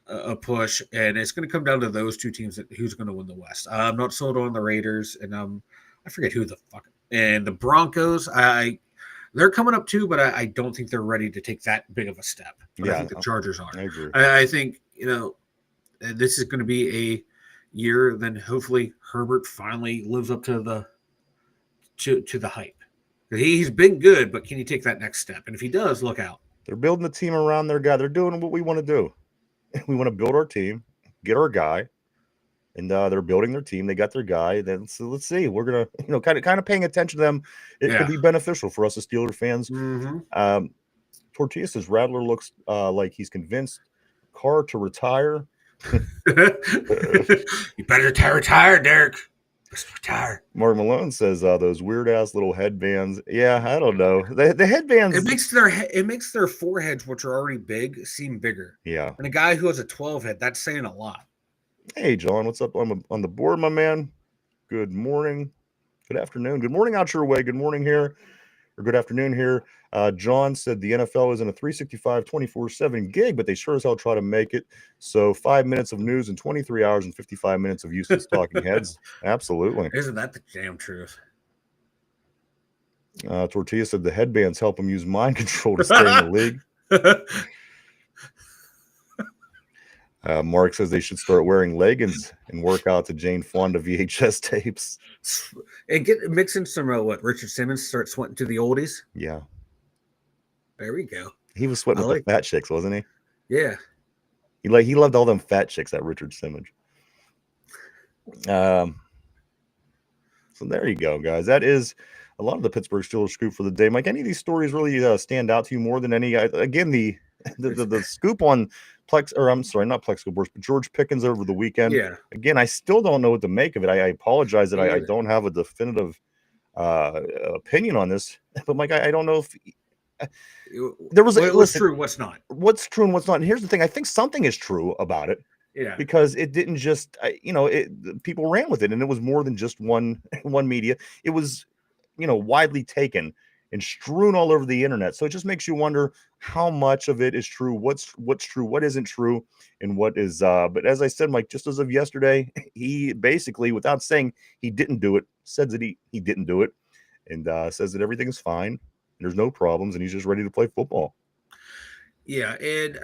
a push, and it's going to come down to those two teams who's going to win the West. I'm not sold on the Raiders, and I forget who the fuck. And the Broncos, they're coming up too, but I don't think they're ready to take that big of a step. But I think the Chargers are. I agree. I think this is going to be a year, then hopefully Herbert finally lives up to the hype. He's been good, but can he take that next step? And if he does, look out. They're building the team around their guy. They're doing what we want to do. We want to build our team. get our guy. And they're building their team. They got their guy. Then so let's see. We're gonna, kind of paying attention to them. It could be beneficial for us as Steeler fans. Mm-hmm. Tortilla says Rattler looks like he's convinced Carr to retire. You better retire, Derek. Just retire. Mark Malone says those weird ass little headbands. Yeah, I don't know. The headbands. It makes their foreheads, which are already big, seem bigger. Yeah. And a guy who has a 12 head, that's saying a lot. Hey, John, what's up on the board, my man? Good morning. Good afternoon. Good morning out your way. Good morning here, or good afternoon here. John said the NFL isn't a 365, 24/7 gig, but they sure as hell try to make it. So 5 minutes of news and 23 hours and 55 minutes of useless talking heads. Absolutely. Isn't that the damn truth? Tortilla said the headbands help him use mind control to stay in the league. Mark says they should start wearing leggings and work out to Jane Fonda VHS tapes. And mix in some Richard Simmons, start sweating to the oldies. Yeah. There we go. He was sweating with the fat chicks, wasn't he? Yeah. He loved all them fat chicks, that Richard Simmons. So there you go, guys. That is a lot of the Pittsburgh Steelers scoop for the day. Mike, any of these stories really stand out to you more than any? Again, the scoop on not Plexico Burst, but George Pickens over the weekend. Yeah. Again, I still don't know what to make of it. I apologize that I don't have a definitive opinion on this, but Mike, I don't know if there was what's true, what's not. What's true and what's not. And here's the thing: I think something is true about it. Yeah. Because it didn't just, people ran with it, and it was more than just one media. It was, widely taken and strewn all over the internet. So it just makes you wonder how much of it is true, what's true, what isn't true, and what is. But as I said, Mike, just as of yesterday, he basically, without saying he didn't do it, said that he didn't do it, and says that everything is fine, and there's no problems, and he's just ready to play football. Yeah, and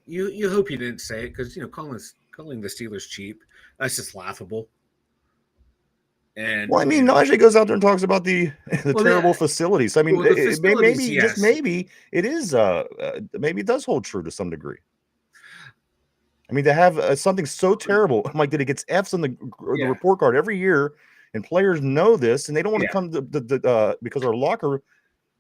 you hope you didn't say it because calling the Steelers cheap, that's just laughable. And well, I mean, Najee goes out there and talks about the terrible facilities. I mean, maybe it is maybe it does hold true to some degree. I mean, to have something so terrible, Mike, that it gets F's on the report card every year, and players know this, and they don't want to come to because our locker,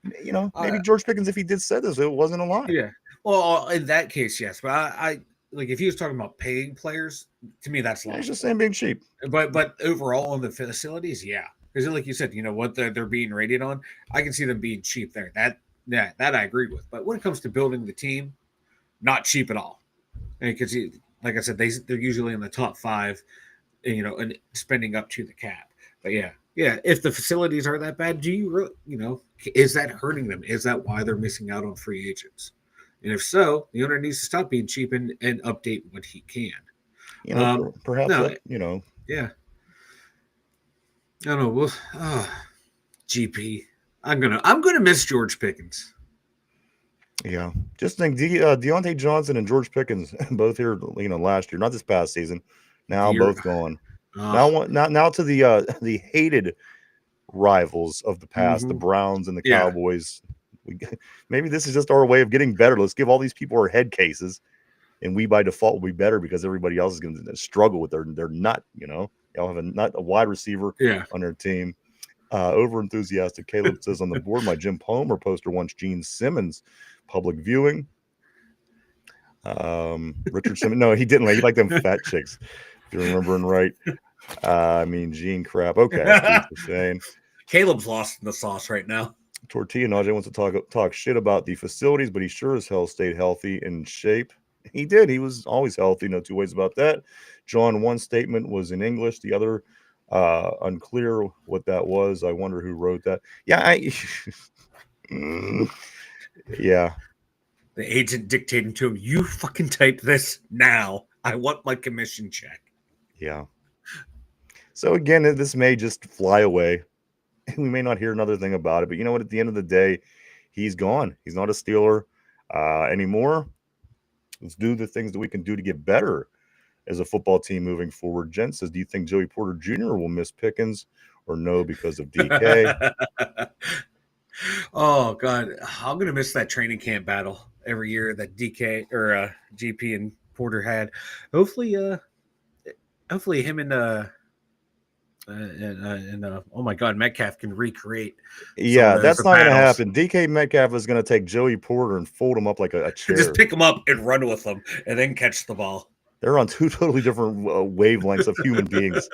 maybe George Pickens, if he did say this, it wasn't a lie. Yeah. Well, in that case, yes, but I like if he was talking about paying players, to me that's lying. He's just saying being cheap. But overall on the facilities, yeah, because like you said, what they're being rated on, I can see them being cheap there. That I agree with. But when it comes to building the team, not cheap at all. Because like I said, they're usually in the top 5, and spending up to the cap. But yeah, if the facilities are that bad, do you really, is that hurting them? Is that why they're missing out on free agents? And if so, the owner needs to stop being cheap and update what he can. Perhaps, Yeah. I don't know. Well, GP. I'm gonna miss George Pickens. Yeah. Just think Deontay Johnson and George Pickens both here, last year, not this past season. Now both gone. Now to the hated rivals of the past, the Browns and the Cowboys. Maybe this is just our way of getting better. Let's give all these people our head cases, and we by default will be better because everybody else is going to struggle with their nut. They'll have a wide receiver on their team. Over enthusiastic Caleb says on the board, my Jim Palmer poster wants Gene Simmons public viewing. Richard Simmons, no, he didn't. He liked them fat chicks, if you're remembering right. Gene crap. Okay, saying Caleb's lost in the sauce right now. Tortilla Najee wants to talk shit about the facilities, but he sure as hell stayed healthy and in shape. He did. He was always healthy. No two ways about that. John, one statement was in English. The other, unclear what that was. I wonder who wrote that. Yeah. Yeah. The agent dictating to him, you fucking type this now. I want my commission check. Yeah. So again, this may just fly away. We may not hear another thing about it, but you know what? At the end of the day, he's gone. He's not a Steeler anymore. Let's do the things that we can do to get better as a football team moving forward. Jen says, do you think Joey Porter Jr. will miss Pickens or no because of DK? Oh, God. I'm going to miss that training camp battle every year that DK or GP and Porter had. Hopefully, hopefully him and oh my God, Metcalf can recreate. Yeah, that's not going to battles. happen. DK Metcalf is going to take Joey Porter and fold him up like a chair. Just pick him up and run with him, and then catch the ball. They're on two totally different wavelengths of human beings.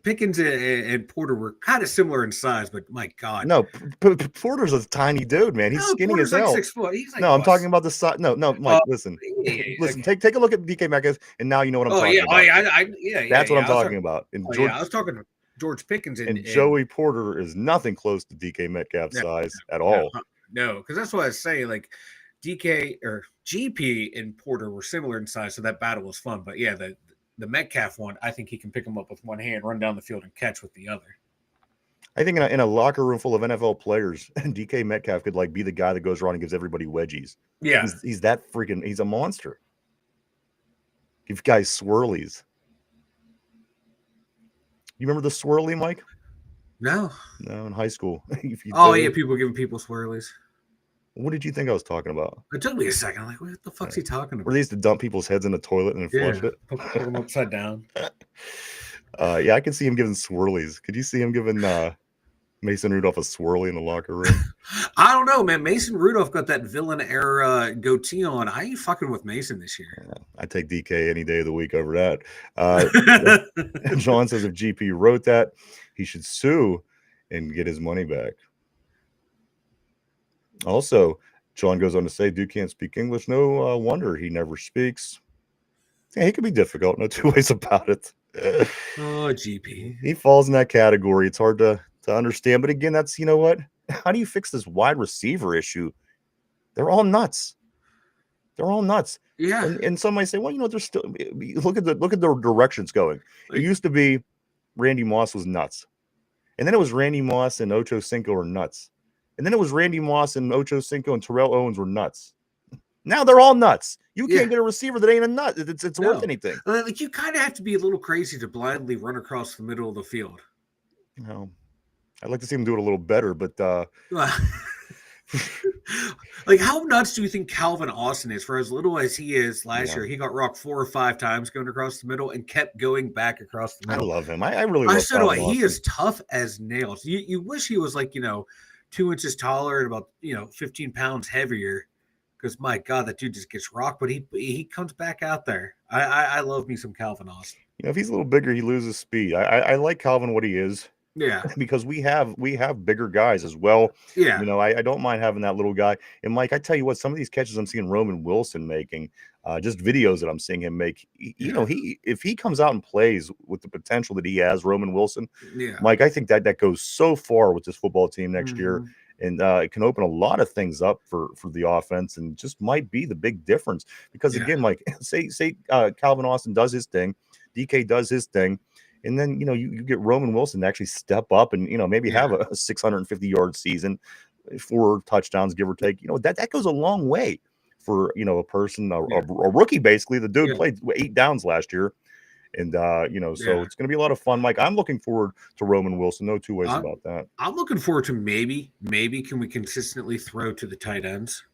Pickens and Porter were kind of similar in size, but my God, no, Porter's a tiny dude, man. He's skinny Porter's as hell. like 6 foot. He's like, no, I'm talking about the size. No, Mike, listen, listen. Okay. Take a look at DK Metcalf, and now you know what I'm talking about. That's what I'm talking about. And I was talking to George Pickens and Joey Porter is nothing close to DK Metcalf's size at all. No, because that's what I was saying. Like DK or GP and Porter were similar in size, so that battle was fun. But yeah, the Metcalf one, I think he can pick him up with one hand, run down the field, and catch with the other. I think in a locker room full of NFL players, DK Metcalf could be the guy that goes around and gives everybody wedgies. Yeah, he's that freaking. He's a monster. Give guys swirlies. You remember the swirly, Mike? No, in high school. Yeah, people giving people swirlies. What did you think I was talking about? It took me a second. I'm like, what the fuck's he talking about? Where they used to dump people's heads in the toilet and then flush it? Put them upside down. Yeah, I can see him giving swirlies. Could you see him giving Mason Rudolph a swirly in the locker room? I don't know, man. Mason Rudolph got that villain era goatee on. I ain't fucking with Mason this year. I take DK any day of the week over that. John says if GP wrote that, he should sue and get his money back. Also, John goes on to say, Duke can't speak English. No wonder he never speaks. Yeah, he can be difficult. No two ways about it. Oh, GP. He falls in that category. It's hard to understand. But again, that's, you know what? How do you fix this wide receiver issue? They're all nuts. They're all nuts. Yeah. And some might say, well, you know, there's still look at the direction it's going. It used to be Randy Moss was nuts. And then it was Randy Moss and Ocho Cinco are nuts. And then it was Randy Moss and Ocho Cinco and Terrell Owens were nuts. Now they're all nuts. You can't get a receiver that ain't a nut. It's worth anything. Like you kind of have to be a little crazy to blindly run across the middle of the field. No, I'd like to see him do it a little better, but like how nuts do you think Calvin Austin is? For as little as he is last year, he got rocked 4 or 5 times going across the middle and kept going back across the middle. I love him. I really love him. He is tough as nails. You wish he was like, 2 inches taller and about 15 pounds heavier, because my God, that dude just gets rocked, but he comes back out there. I love me some Calvin Austin. If he's a little bigger, he loses speed. I like Calvin what he is. Yeah, because we have bigger guys as well. Yeah, I don't mind having that little guy. And Mike, I tell you what, some of these catches I'm seeing Roman Wilson making, just videos that I'm seeing him make. If he comes out and plays with the potential that he has, Roman Wilson. Yeah, Mike, I think that goes so far with this football team next year, and it can open a lot of things up for the offense, and just might be the big difference. Because again, Mike, say Calvin Austin does his thing, DK does his thing. And then, you get Roman Wilson to actually step up and, maybe have a 650-yard season, 4 touchdowns, give or take. That goes a long way for, a person, a rookie, basically. The dude played 8 downs last year. And, so it's going to be a lot of fun. Mike, I'm looking forward to Roman Wilson. No two ways about that. I'm looking forward to maybe can we consistently throw to the tight ends?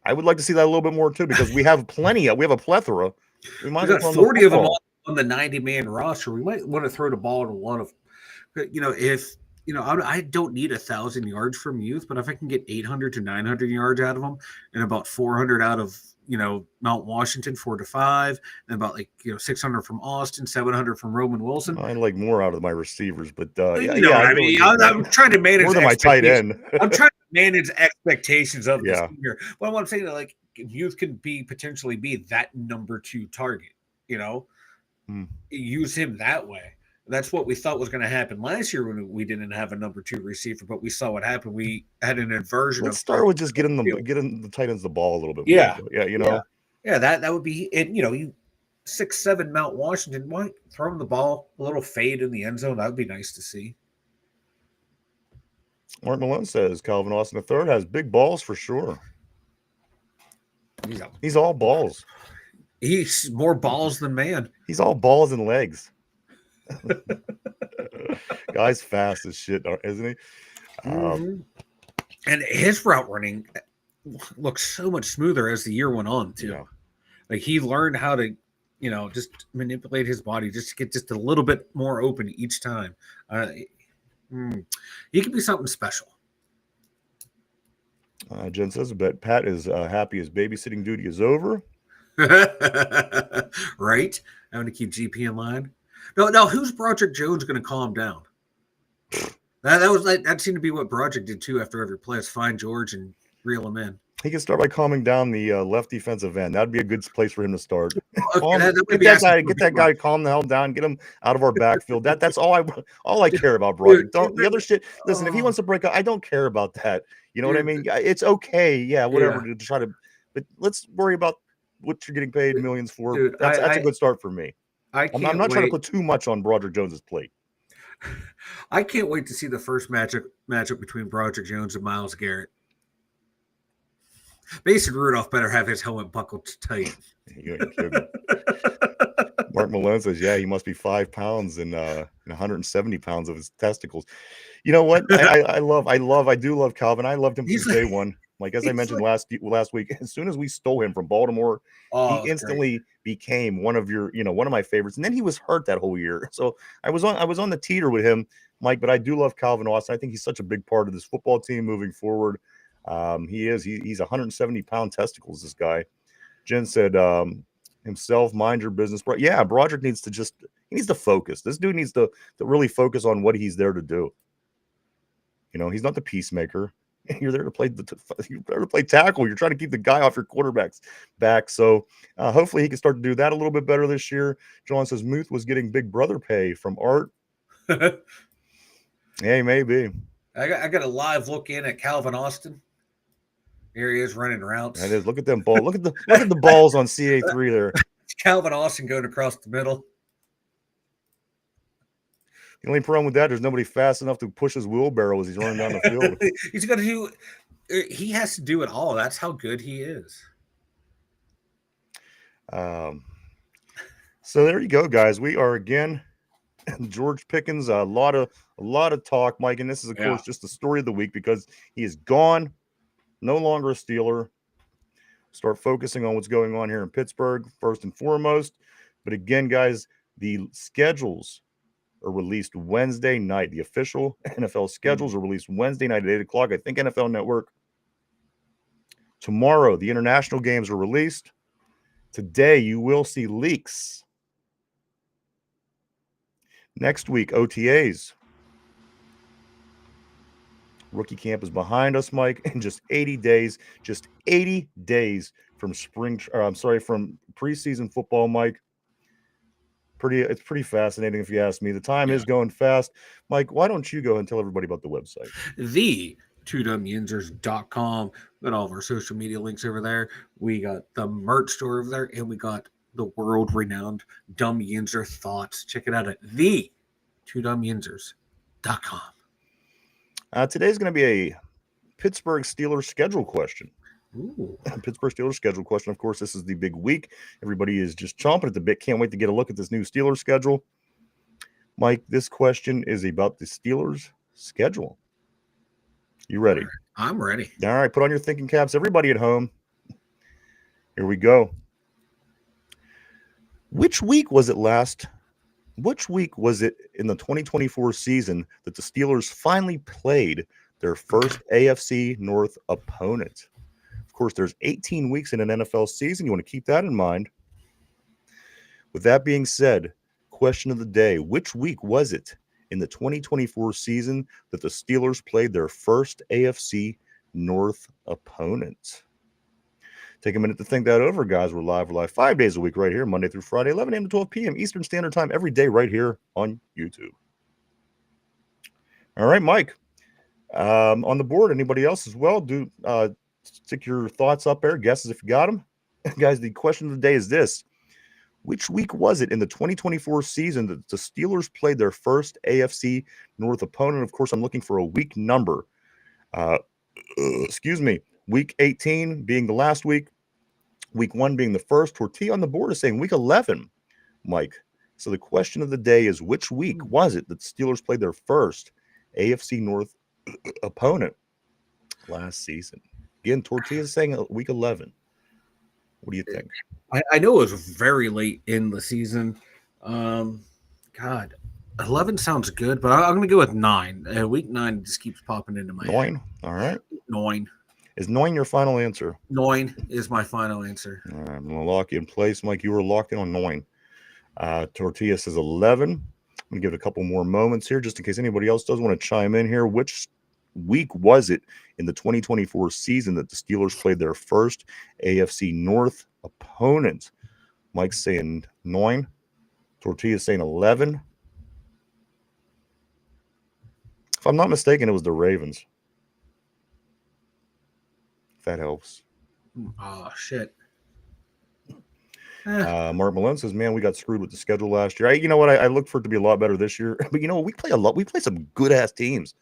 I would like to see that a little bit more, too, because we have a plethora. We might have 40 of them on the 90-man roster. We might want to throw the ball to one of, if I don't need 1,000 yards from youth, but if I can get 800 to 900 yards out of them and about 400 out of Mount Washington, 4 to 5, and about 600 from Austin, 700 from Roman Wilson. I like more out of my receivers, but I'm trying to manage more than my tight end. I'm trying to manage expectations of this year. But what I'm saying, youth can potentially be that number 2 target. Use him that way. That's what we thought was going to happen last year when we didn't have a number 2 receiver, but we saw what happened. We had an inversion. Let's start with just getting the tight ends the ball a little bit. Yeah, more. That would be it. You 6'7" Mount Washington, why throw him the ball a little fade in the end zone? That would be nice to see. Mark Malone says Calvin Austin III has big balls for sure. He's all balls. He's more balls than man. He's all balls and legs. Guy's fast as shit, isn't he? And his route running, looked so much smoother as the year went on too. Yeah. Like he learned how to, just manipulate his body just to get just a little bit more open each time. He could be something special. Jen says, I bet Pat is happy his babysitting duty is over. Right? Having to keep GP in line. No, who's Broderick Jones going to calm down? That seemed to be what Broderick did too after every play. Is find George and reel him in. He can start by calming down the left defensive end. That'd be a good place for him to start. Okay, get that guy calm the hell down. Get him out of our backfield. That's all I care about, Broderick. The other shit. Listen, if he wants to break up, I don't care about that. You know what I mean? It's okay. Yeah, whatever. To try to, but let's worry about what you're getting paid millions for. Dude, that's a good start for me. I'm not trying to put too much on Broderick Jones's plate. I can't wait to see the first matchup between Broderick Jones and Myles Garrett. Mason Rudolph better have his helmet buckled tight. Mark Malone says, yeah, he must be 5 pounds and 170 pounds of his testicles. You know what? I do love Calvin. I loved him since day one. Like, as I mentioned last week, as soon as we stole him from Baltimore, he instantly became one of my favorites. And then he was hurt that whole year. So I was on the teeter with him, Mike, but I do love Calvin Austin. I think he's such a big part of this football team moving forward. He's 170-pound testicles, this guy. Jen said, himself, mind your business. But yeah, Broderick needs to focus. This dude needs to really focus on what he's there to do. He's not the peacemaker. You're there to play tackle. You're trying to keep the guy off your quarterback's back. So hopefully he can start to do that a little bit better this year. John says Muth was getting big brother pay from Art. Hey, maybe. I got a live look in at Calvin Austin. Here he is running routes. That is. Look at them balls. Look at the balls on CA3 there. It's Calvin Austin going across the middle. The only problem with that, there's nobody fast enough to push his wheelbarrow as he's running down the field. He's got to do. He has to do it all. That's how good he is. So there you go, guys. We are again. George Pickens. A lot of talk, Mike, and this is of course just the story of the week because he is gone. No longer a Steeler. Start focusing on what's going on here in Pittsburgh first and foremost. But again, guys, the schedules are released Wednesday night. The official NFL schedules are released Wednesday night at 8 o'clock. I think NFL Network. Tomorrow, the international games are released. Today, you will see leaks. Next week, OTAs. Rookie camp is behind us, Mike, in just 80 days. Just 80 days from from preseason football, Mike. It's pretty fascinating if you ask me. The time is going fast. Mike, why don't you go ahead and tell everybody about the website? The 2dumbyinzers.com. Got all of our social media links over there. We got the merch store over there, and we got the world-renowned Dumb Yinzer Thoughts. Check it out at the 2dumbyinzers.com. Today's going to be a Pittsburgh Steelers schedule question. Ooh. Pittsburgh Steelers schedule question. Of course, this is the big week. Everybody is just chomping at the bit. Can't wait to get a look at this new Steelers schedule. Mike, this question is about the Steelers schedule. You ready? I'm ready. All right, put on your thinking caps. Everybody at home. Here we go. Which week was it in the 2024 season that the Steelers finally played their first AFC North opponent? Of course, there's 18 weeks in an NFL season. You want to keep that in mind. With that being said, question of the day, which week was it in the 2024 season that the Steelers played their first AFC North opponent? Take a minute to think that over, guys. We're live 5 days a week right here, Monday through Friday, 11 a.m. to 12 p.m. Eastern Standard Time, every day right here on YouTube. All right, Mike. On the board, anybody else as well? Do stick your thoughts up there, guesses if you got them. Guys, the question of the day is this. Which week was it in the 2024 season that the Steelers played their first AFC North opponent? Of course, I'm looking for a week number. Week 18 being the last week. Week 1 being the first. Tortilla on the board is saying week 11, Mike. So the question of the day is, which week was it that the Steelers played their first AFC North opponent last season? Again, Tortilla's saying week 11. What do you think? I know it was very late in the season. God, 11 sounds good, but I'm going to go with 9. Week 9 just keeps popping into my 9? head. All right. 9. Is 9 your final answer? 9 is my final answer. All right, I'm going to lock you in place, Mike. You were locked in on 9. Tortilla says 11. I'm going to give it a couple more moments here just in case anybody else does want to chime in here. Which week was it in the 2024 season that the Steelers played their first AFC North opponent? Mike's saying 9. Tortilla's saying 11. If I'm not mistaken, it was the Ravens. If that helps. Oh, shit. Mark Malone says, man, we got screwed with the schedule last year. You know what? I look for it to be a lot better this year. But you know, we play a lot. We play some good-ass teams.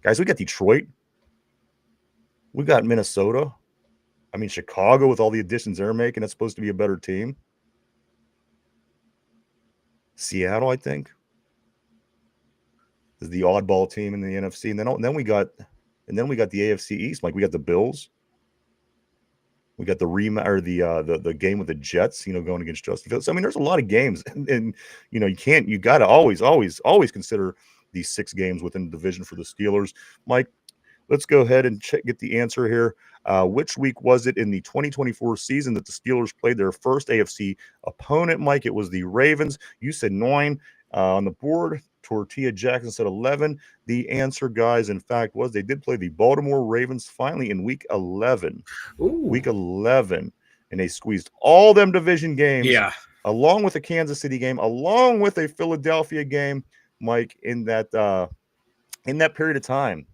Guys, we got Detroit. We got Minnesota. I mean, Chicago with all the additions they're making, it's supposed to be a better team. Seattle, I think, is the oddball team in the NFC. And then we got the AFC East. Like we got the Bills. We got the game with the Jets, you know, going against Justin Fields. So, I mean, there's a lot of games, and you know, you got to always consider these 6 games within the division for the Steelers. Mike, let's go ahead and get the answer here. Which week was it in the 2024 season that the Steelers played their first AFC opponent? Mike, it was the Ravens. You said 9 on the board. Tortilla Jackson said 11. The answer, guys, in fact, was they did play the Baltimore Ravens finally in week 11. Ooh. Week 11. And they squeezed all them division games. Yeah. Along with a Kansas City game, along with a Philadelphia game, Mike, in that period of time.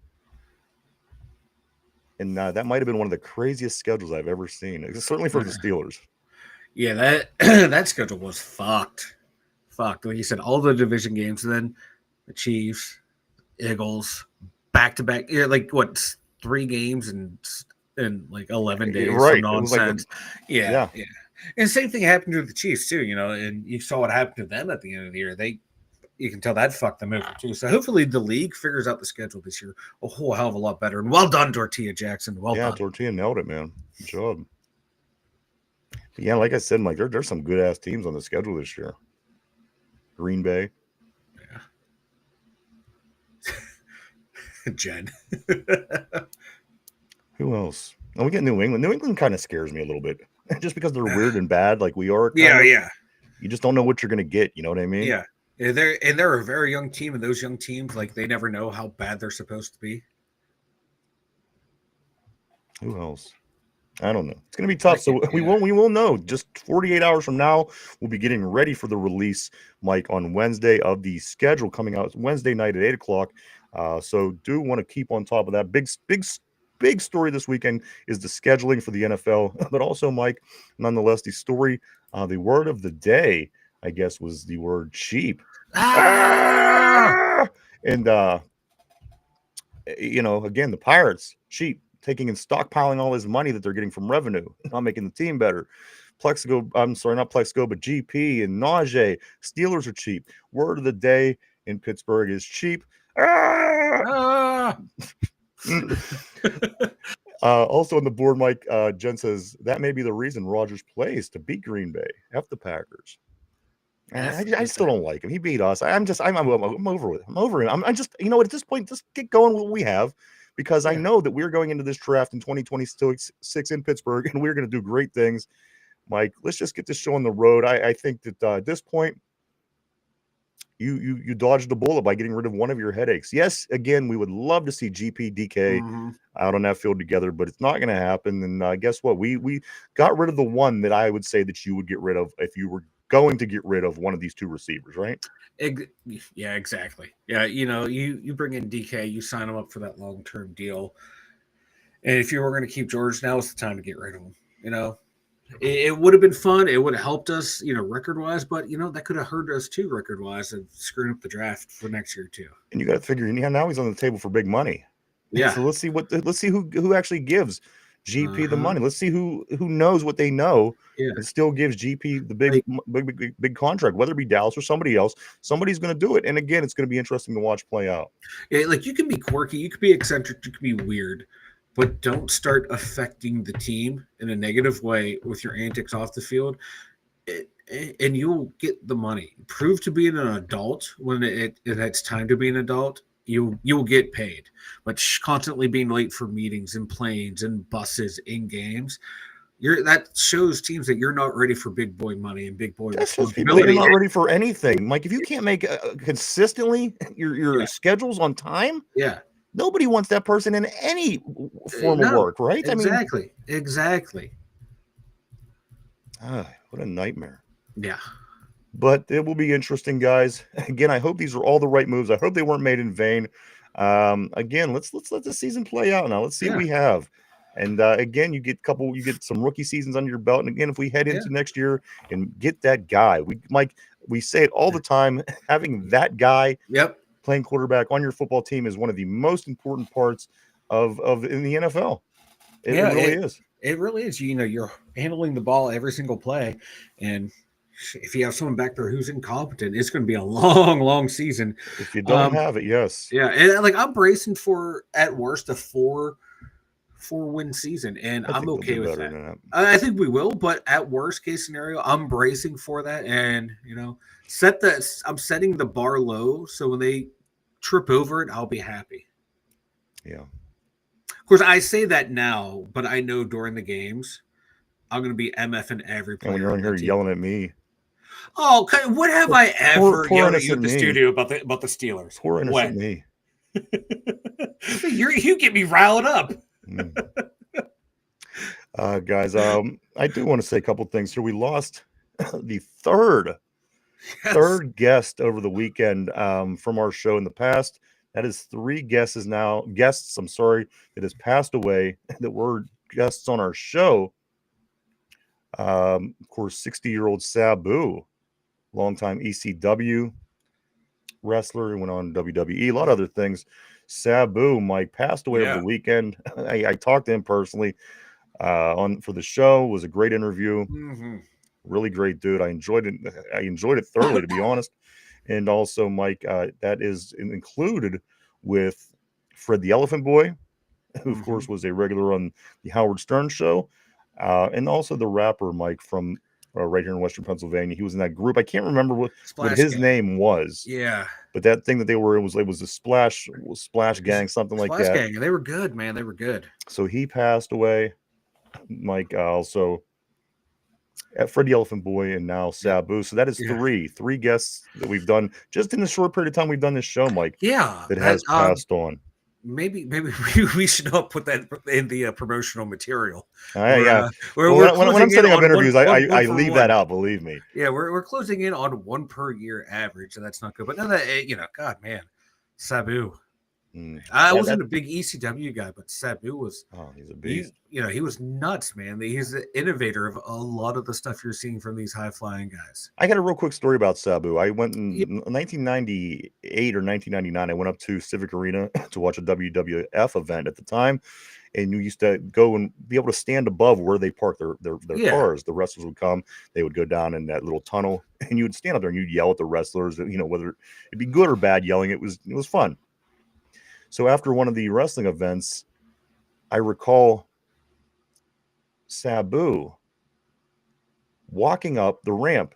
And that might have been one of the craziest schedules I've ever seen, certainly for the Steelers. Yeah, that schedule was fucked. Like you said, all the division games, and then the Chiefs, Eagles, back to back. Yeah, like what, 3 games in like 11 days? Right, nonsense. Yeah. And same thing happened to the Chiefs too. You know, and you saw what happened to them at the end of the year. You can tell that fucked them over too. So hopefully the league figures out the schedule this year a whole hell of a lot better. And well done, Tortilla Jackson. Well done. Tortilla nailed it, man. Good job. But yeah, like I said, Mike, there's some good ass teams on the schedule this year. Green Bay. Yeah. Jen. Who else? Oh, we get New England. New England kind of scares me a little bit. Just because they're weird and bad like we are. Yeah. You just don't know what you're going to get. You know what I mean? Yeah. They're a very young team, and those young teams, like, they never know how bad they're supposed to be. Who else? I don't know. It's going to be tough. So we will know. Just 48 hours from now, we'll be getting ready for the release, Mike, on Wednesday of the schedule coming out Wednesday night at 8 o'clock. So do want to keep on top of that. Big story this weekend is the scheduling for the NFL, but also, Mike, nonetheless, the story, the word of the day, I guess, was the word cheap. And, you know, again, the Pirates, cheap. Taking and stockpiling all this money that they're getting from revenue, not making the team better. Not Plexico, but GP and Najee. Steelers are cheap. Word of the day in Pittsburgh is cheap. Also on the board, Mike, Jen says that may be the reason Rodgers plays to beat Green Bay. F the Packers. I still don't like him. He beat us. I'm over with. I'm over him. I'm just, you know, at this point, just get going with what we have. Because I know that we're going into this draft in 2026 in Pittsburgh, and we're going to do great things. Mike, let's just get this show on the road. I think that at this point, you dodged a bullet by getting rid of one of your headaches. Yes, again, we would love to see GP, DK out on that field together, but it's not going to happen. And guess what? We got rid of the one that I would say that you would get rid of if you were going to get rid of one of these 2 receivers, right? Yeah, exactly. Yeah, you know, you bring in DK, you sign him up for that long-term deal. And if you were going to keep George, now is the time to get rid of him. You know, it would have been fun. It would have helped us, you know, record-wise, but, you know, that could have hurt us too record-wise and screwing up the draft for next year too. And you got to figure, now he's on the table for big money. Yeah. So let's see who actually gives GP the money. Let's see who knows what they know and still gives GP the big contract, whether it be Dallas or somebody else. Somebody's going to do it. And again, it's going to be interesting to watch play out. Yeah, like, you can be quirky, you could be eccentric, you could be weird. but don't start affecting the team in a negative way with your antics off the field, and you'll get the money. Prove to be an adult when it's time to be an adult. You'll get paid. But constantly being late for meetings and planes and buses in games, that shows teams that you're not ready for big boy money and big boy That shows people that you're responsibility. not ready for anything. Mike, if you can't make consistently your schedules on time, Yeah, nobody wants that person in any form of no, work, right? exactly. What a nightmare. Yeah. But it will be interesting, guys. Again, I hope these are all the right moves. I hope they weren't made in vain. Again, let's let the season play out now. Let's see what we have. And again, you get some rookie seasons under your belt. And again, if we head into next year and get that guy, we say it all the time, having that guy playing quarterback on your football team is one of the most important parts of in the NFL. It really is. It really is. You're handling the ball every single play, and if you have someone back there who's incompetent, it's going to be a long, long season. If you don't have it, yes. Yeah, and I'm bracing for at worst a four-win season, and I'm okay with that. I think we will, but at worst case scenario, I'm bracing for that, and I'm setting the bar low, so when they trip over it, I'll be happy. Yeah. Of course, I say that now, but I know during the games, I'm going to be MFing every player. And when you're on here yelling at me. Oh, okay. What have I ever yelled at you at the studio about the Steelers? Poor innocent me. You get me riled up. Guys, I do want to say a couple things here. We lost the third guest over the weekend from our show in the past. That is 3 guests, that has passed away that were guests on our show. Of course, 60-year-old Sabu, longtime ECW wrestler who went on WWE, a lot of other things. Sabu, Mike, passed away over the weekend. I talked to him personally for the show. It was a great interview. Mm-hmm. Really great dude. I enjoyed it thoroughly, to be honest. And also, Mike, that is included with Fred the Elephant Boy, who, of course, was a regular on the Howard Stern show. And also the rapper, Mike, from right here in Western Pennsylvania. He was in that group. I can't remember what his name was. Yeah. But that thing that they were, it was a Splash Gang, something like that. Splash Gang. They were good, man. They were good. So he passed away. Mike, also at Fred the Elephant Boy, and now Sabu. So that is three guests that we've done just in the short period of time we've done this show, Mike. Yeah. That has passed on. Maybe we should not put that in the promotional material. When I'm setting up interviews, I leave that out. Believe me. Yeah, we're closing in on 1 per year average, so that's not good. But now that God, man, Sabu. I wasn't a big ECW guy, but Sabu was. Oh, he's a beast. He was nuts, man. He's the innovator of a lot of the stuff you're seeing from these high flying guys. I got a real quick story about Sabu. I went in 1998 or 1999. I went up to Civic Arena to watch a WWF event at the time, and you used to go and be able to stand above where they park their cars. The wrestlers would come, they would go down in that little tunnel, and you would stand up there and you'd yell at the wrestlers. Whether it'd be good or bad yelling, it was fun. So after one of the wrestling events, I recall Sabu walking up the ramp.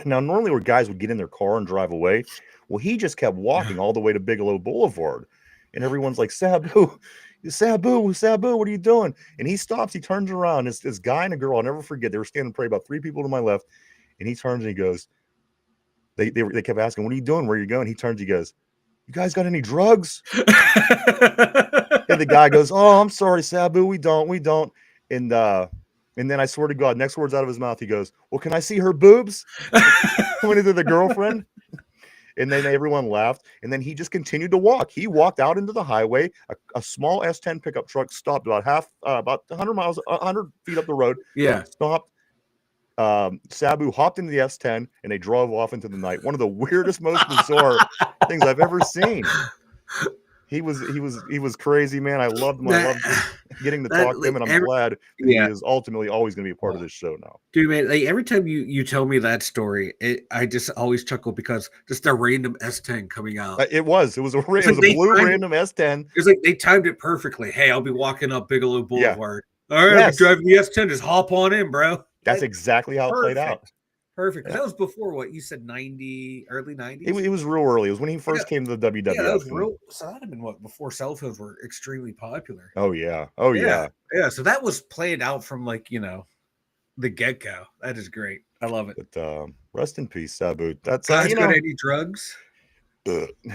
Now, normally where guys would get in their car and drive away, well, he just kept walking all the way to Bigelow Boulevard. And everyone's like, Sabu, what are you doing? And he stops, he turns around. It's this guy and a girl, I'll never forget. They were standing probably about 3 people to my left. And he turns and he goes, they kept asking, what are you doing? Where are you going? He turns, he goes, you guys got any drugs? And the guy goes, oh, I'm sorry, Sabu, we don't. And then I swear to God, next words out of his mouth, he goes, well, can I see her boobs? Pointing to the girlfriend. And then everyone laughed. And then he just continued to walk. He walked out into the highway. A small S10 pickup truck stopped about 100 feet up the road. Yeah. Stopped. Sabu hopped into the S10 and they drove off into the night. One of the weirdest, most bizarre things I've ever seen. He was crazy, man. I loved him. getting to talk to him, and I'm glad that he is ultimately always going to be a part of this show now. Dude, man, like every time you tell me that story, I just always chuckle because just a random S10 coming out. It was a blue random S10. It's like they timed it perfectly. Hey, I'll be walking up Bigelow Boulevard. All right, yes. I'll be driving the S10. Just hop on in, bro. That's exactly how it played out. Perfect. That was before what you said, 90, early 90s? It was real early. It was when he first came to the WWF. Yeah, that was real. So that would have been what, before cell phones were extremely popular. Oh, yeah. Oh, yeah. Yeah, so that was played out from like, the get-go. That is great. I love it. But rest in peace, Sabu. That's got any drugs?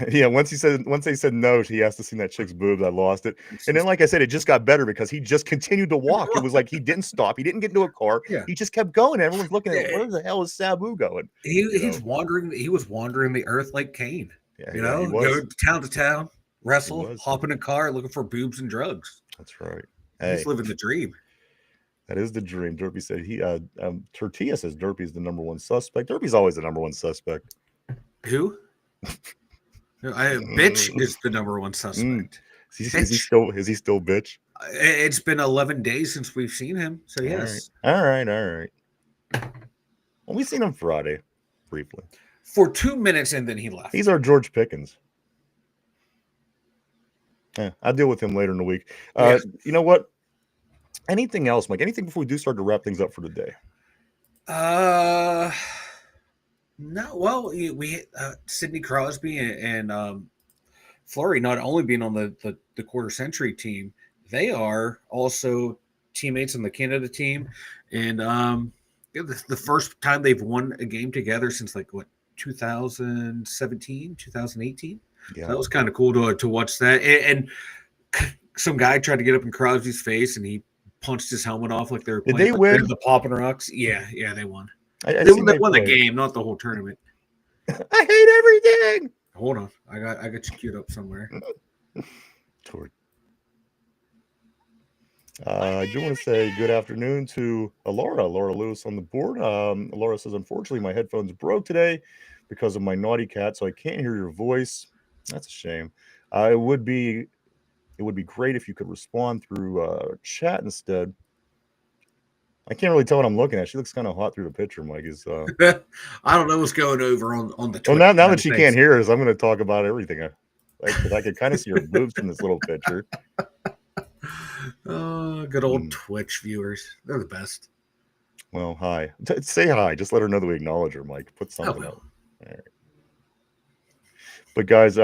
Yeah, once they said no, he has to see that chick's boobs. I lost it. And then, like I said, it just got better because he just continued to walk. It was like he didn't stop. He didn't get into a car. Yeah. He just kept going. Everyone's looking at where the hell is Sabu going? He's wandering. He was wandering the earth like Kane. Yeah, go town to town, wrestle, hop in a car, looking for boobs and drugs. That's right. He's living the dream. That is the dream. Derpy said Tortilla says Derpy's the number one suspect. Derpy's always the number one suspect. Who? Bitch is the number one suspect. Is he still bitch? It's been 11 days since we've seen him. So yes. All right. Well, we seen him Friday, briefly. For 2 minutes, and then he left. He's our George Pickens. Yeah, I'll deal with him later in the week. You know what? Anything else, Mike? Anything before we do start to wrap things up for today? No. Well, we Sidney Crosby and Fleury not only being on the quarter century team, they are also teammates on the Canada team, and the first time they've won a game together since 2017, 2018. Yeah, so that was kind of cool to watch that. And some guy tried to get up in Crosby's face, and he punched his helmet off like they were playing. Did they win the Poppin' Rocks? Yeah, they won. They won the game, not the whole tournament. I hate everything. Hold on, I got you queued up somewhere. I do want to say good afternoon to Laura Lewis on the board. Laura says, unfortunately, my headphones broke today because of my naughty cat, so I can't hear your voice. That's a shame. It would be great if you could respond through chat instead. I can't really tell what I'm looking at. She looks kind of hot through the picture, Mike. I don't know what's going over on the Twitter. Well, now that she can't hear us, I'm going to talk about everything. I can kind of see her boobs in this little picture. Oh, good old Twitch viewers. They're the best. Well, hi. Say hi. Just let her know that we acknowledge her, Mike. Put something up. All right. But guys,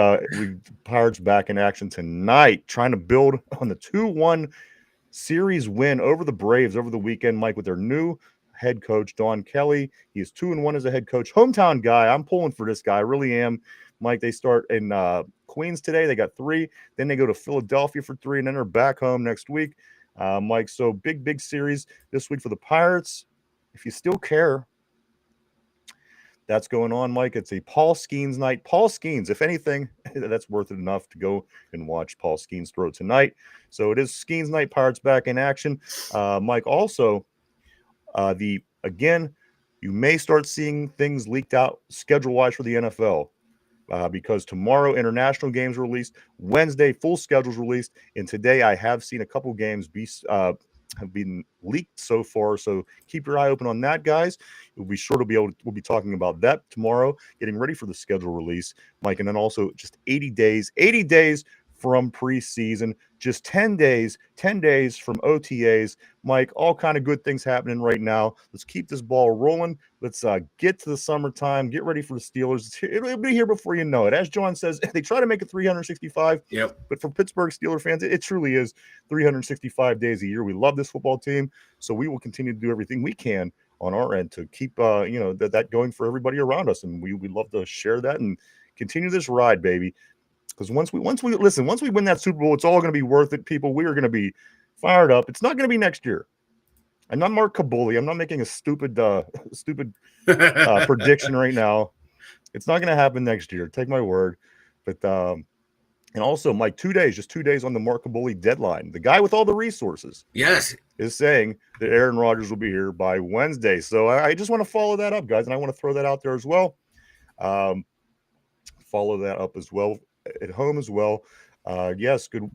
Pirates back in action tonight, trying to build on the 2-1 series win over the Braves over the weekend, Mike, with their new head coach, Don Kelly. He is 2-1 as a head coach. Hometown guy. I'm pulling for this guy. I really am. Mike, they start in Queens today. They got 3. Then they go to Philadelphia for 3, and then they're back home next week. Mike, so big series this week for the Pirates. If you still care, that's going on, Mike. It's a Paul Skeens night. Paul Skeens, if anything, that's worth it enough to go and watch Paul Skeens throw tonight. So it is Skeens night. Pirates back in action. Mike, also, you may start seeing things leaked out schedule-wise for the NFL. Because tomorrow international games are released, Wednesday full schedules released, and today I have seen a couple games have been leaked so far. So keep your eye open on that, guys. We'll be sure to we'll be talking about that tomorrow, getting ready for the schedule release, Mike, and then also just 80 days from preseason, just 10 days from OTAs. Mike, all kind of good things happening right now. Let's keep this ball rolling. Let's get to the summertime, get ready for the Steelers. It'll be here before you know it. As John says, they try to make it 365. Yep. But for Pittsburgh Steelers fans, it truly is 365 days a year. We love this football team, so we will continue to do everything we can on our end to keep that going for everybody around us. And we love to share that and continue this ride, baby. Because once we win that Super Bowl, it's all going to be worth it, people. We are going to be fired up. It's not going to be next year. I'm not Mark Kabuli. I'm not making a stupid prediction right now. It's not going to happen next year. Take my word. But and also, Mike, 2 days, just 2 days on the Mark Kabuli deadline. The guy with all the resources, yes, is saying that Aaron Rodgers will be here by Wednesday. So I just want to follow that up, guys, and I want to throw that out there as well. Follow that up as well. At home as well. Yes, good.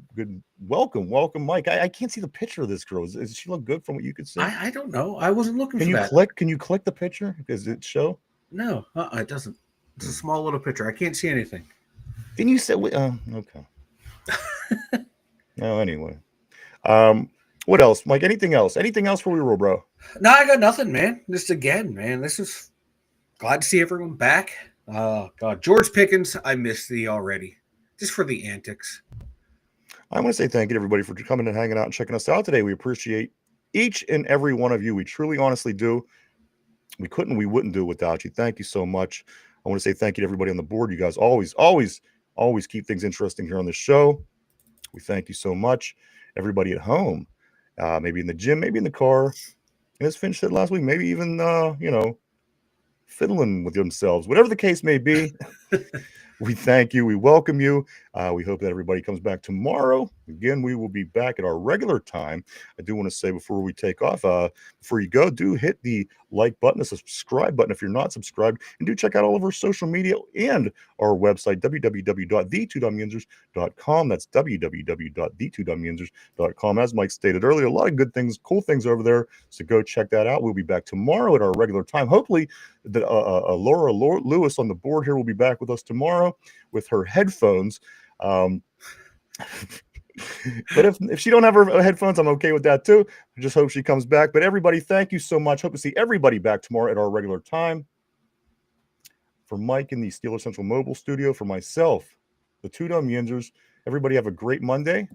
Welcome, Mike. I can't see the picture of this girl. Does she look good from what you could see? I don't know. I wasn't looking Can for you that. click? Can you click the picture? Does it show? No, it doesn't. It's a small little picture. I can't see anything. Didn't you say? Okay. No, anyway. What else, Mike? Anything else? Anything else for we roll, bro? No, I got nothing, man. Just again, man. This is glad to see everyone back. God, George Pickens, I miss thee already. Just for the antics. I want to say thank you to everybody for coming and hanging out and checking us out today. We appreciate each and every one of you. We truly, honestly do. We wouldn't do it without you. Thank you so much. I want to say thank you to everybody on the board. You guys always keep things interesting here on the show. We thank you so much. Everybody at home, maybe in the gym, maybe in the car. And as Finch said last week, maybe even, fiddling with themselves. Whatever the case may be, we thank you. We welcome you. We hope that everybody comes back tomorrow. Again, we will be back at our regular time. I do want to say before we take off, before you go, do hit the like button, the subscribe button if you're not subscribed, and do check out all of our social media and our website, www.the2dumbyusers.com. That's www.the2dumbyusers.com. As Mike stated earlier, a lot of good things, cool things over there. So go check that out. We'll be back tomorrow at our regular time. Hopefully, Laura Lewis on the board here will be back with us tomorrow with her headphones. But if she don't have her headphones, I'm okay with that too. I just hope she comes back. But everybody, thank you so much. Hope to see everybody back tomorrow at our regular time. For Mike in the Steeler Central Mobile Studio, for myself, the Two Dumb Yinzers, everybody have a great Monday.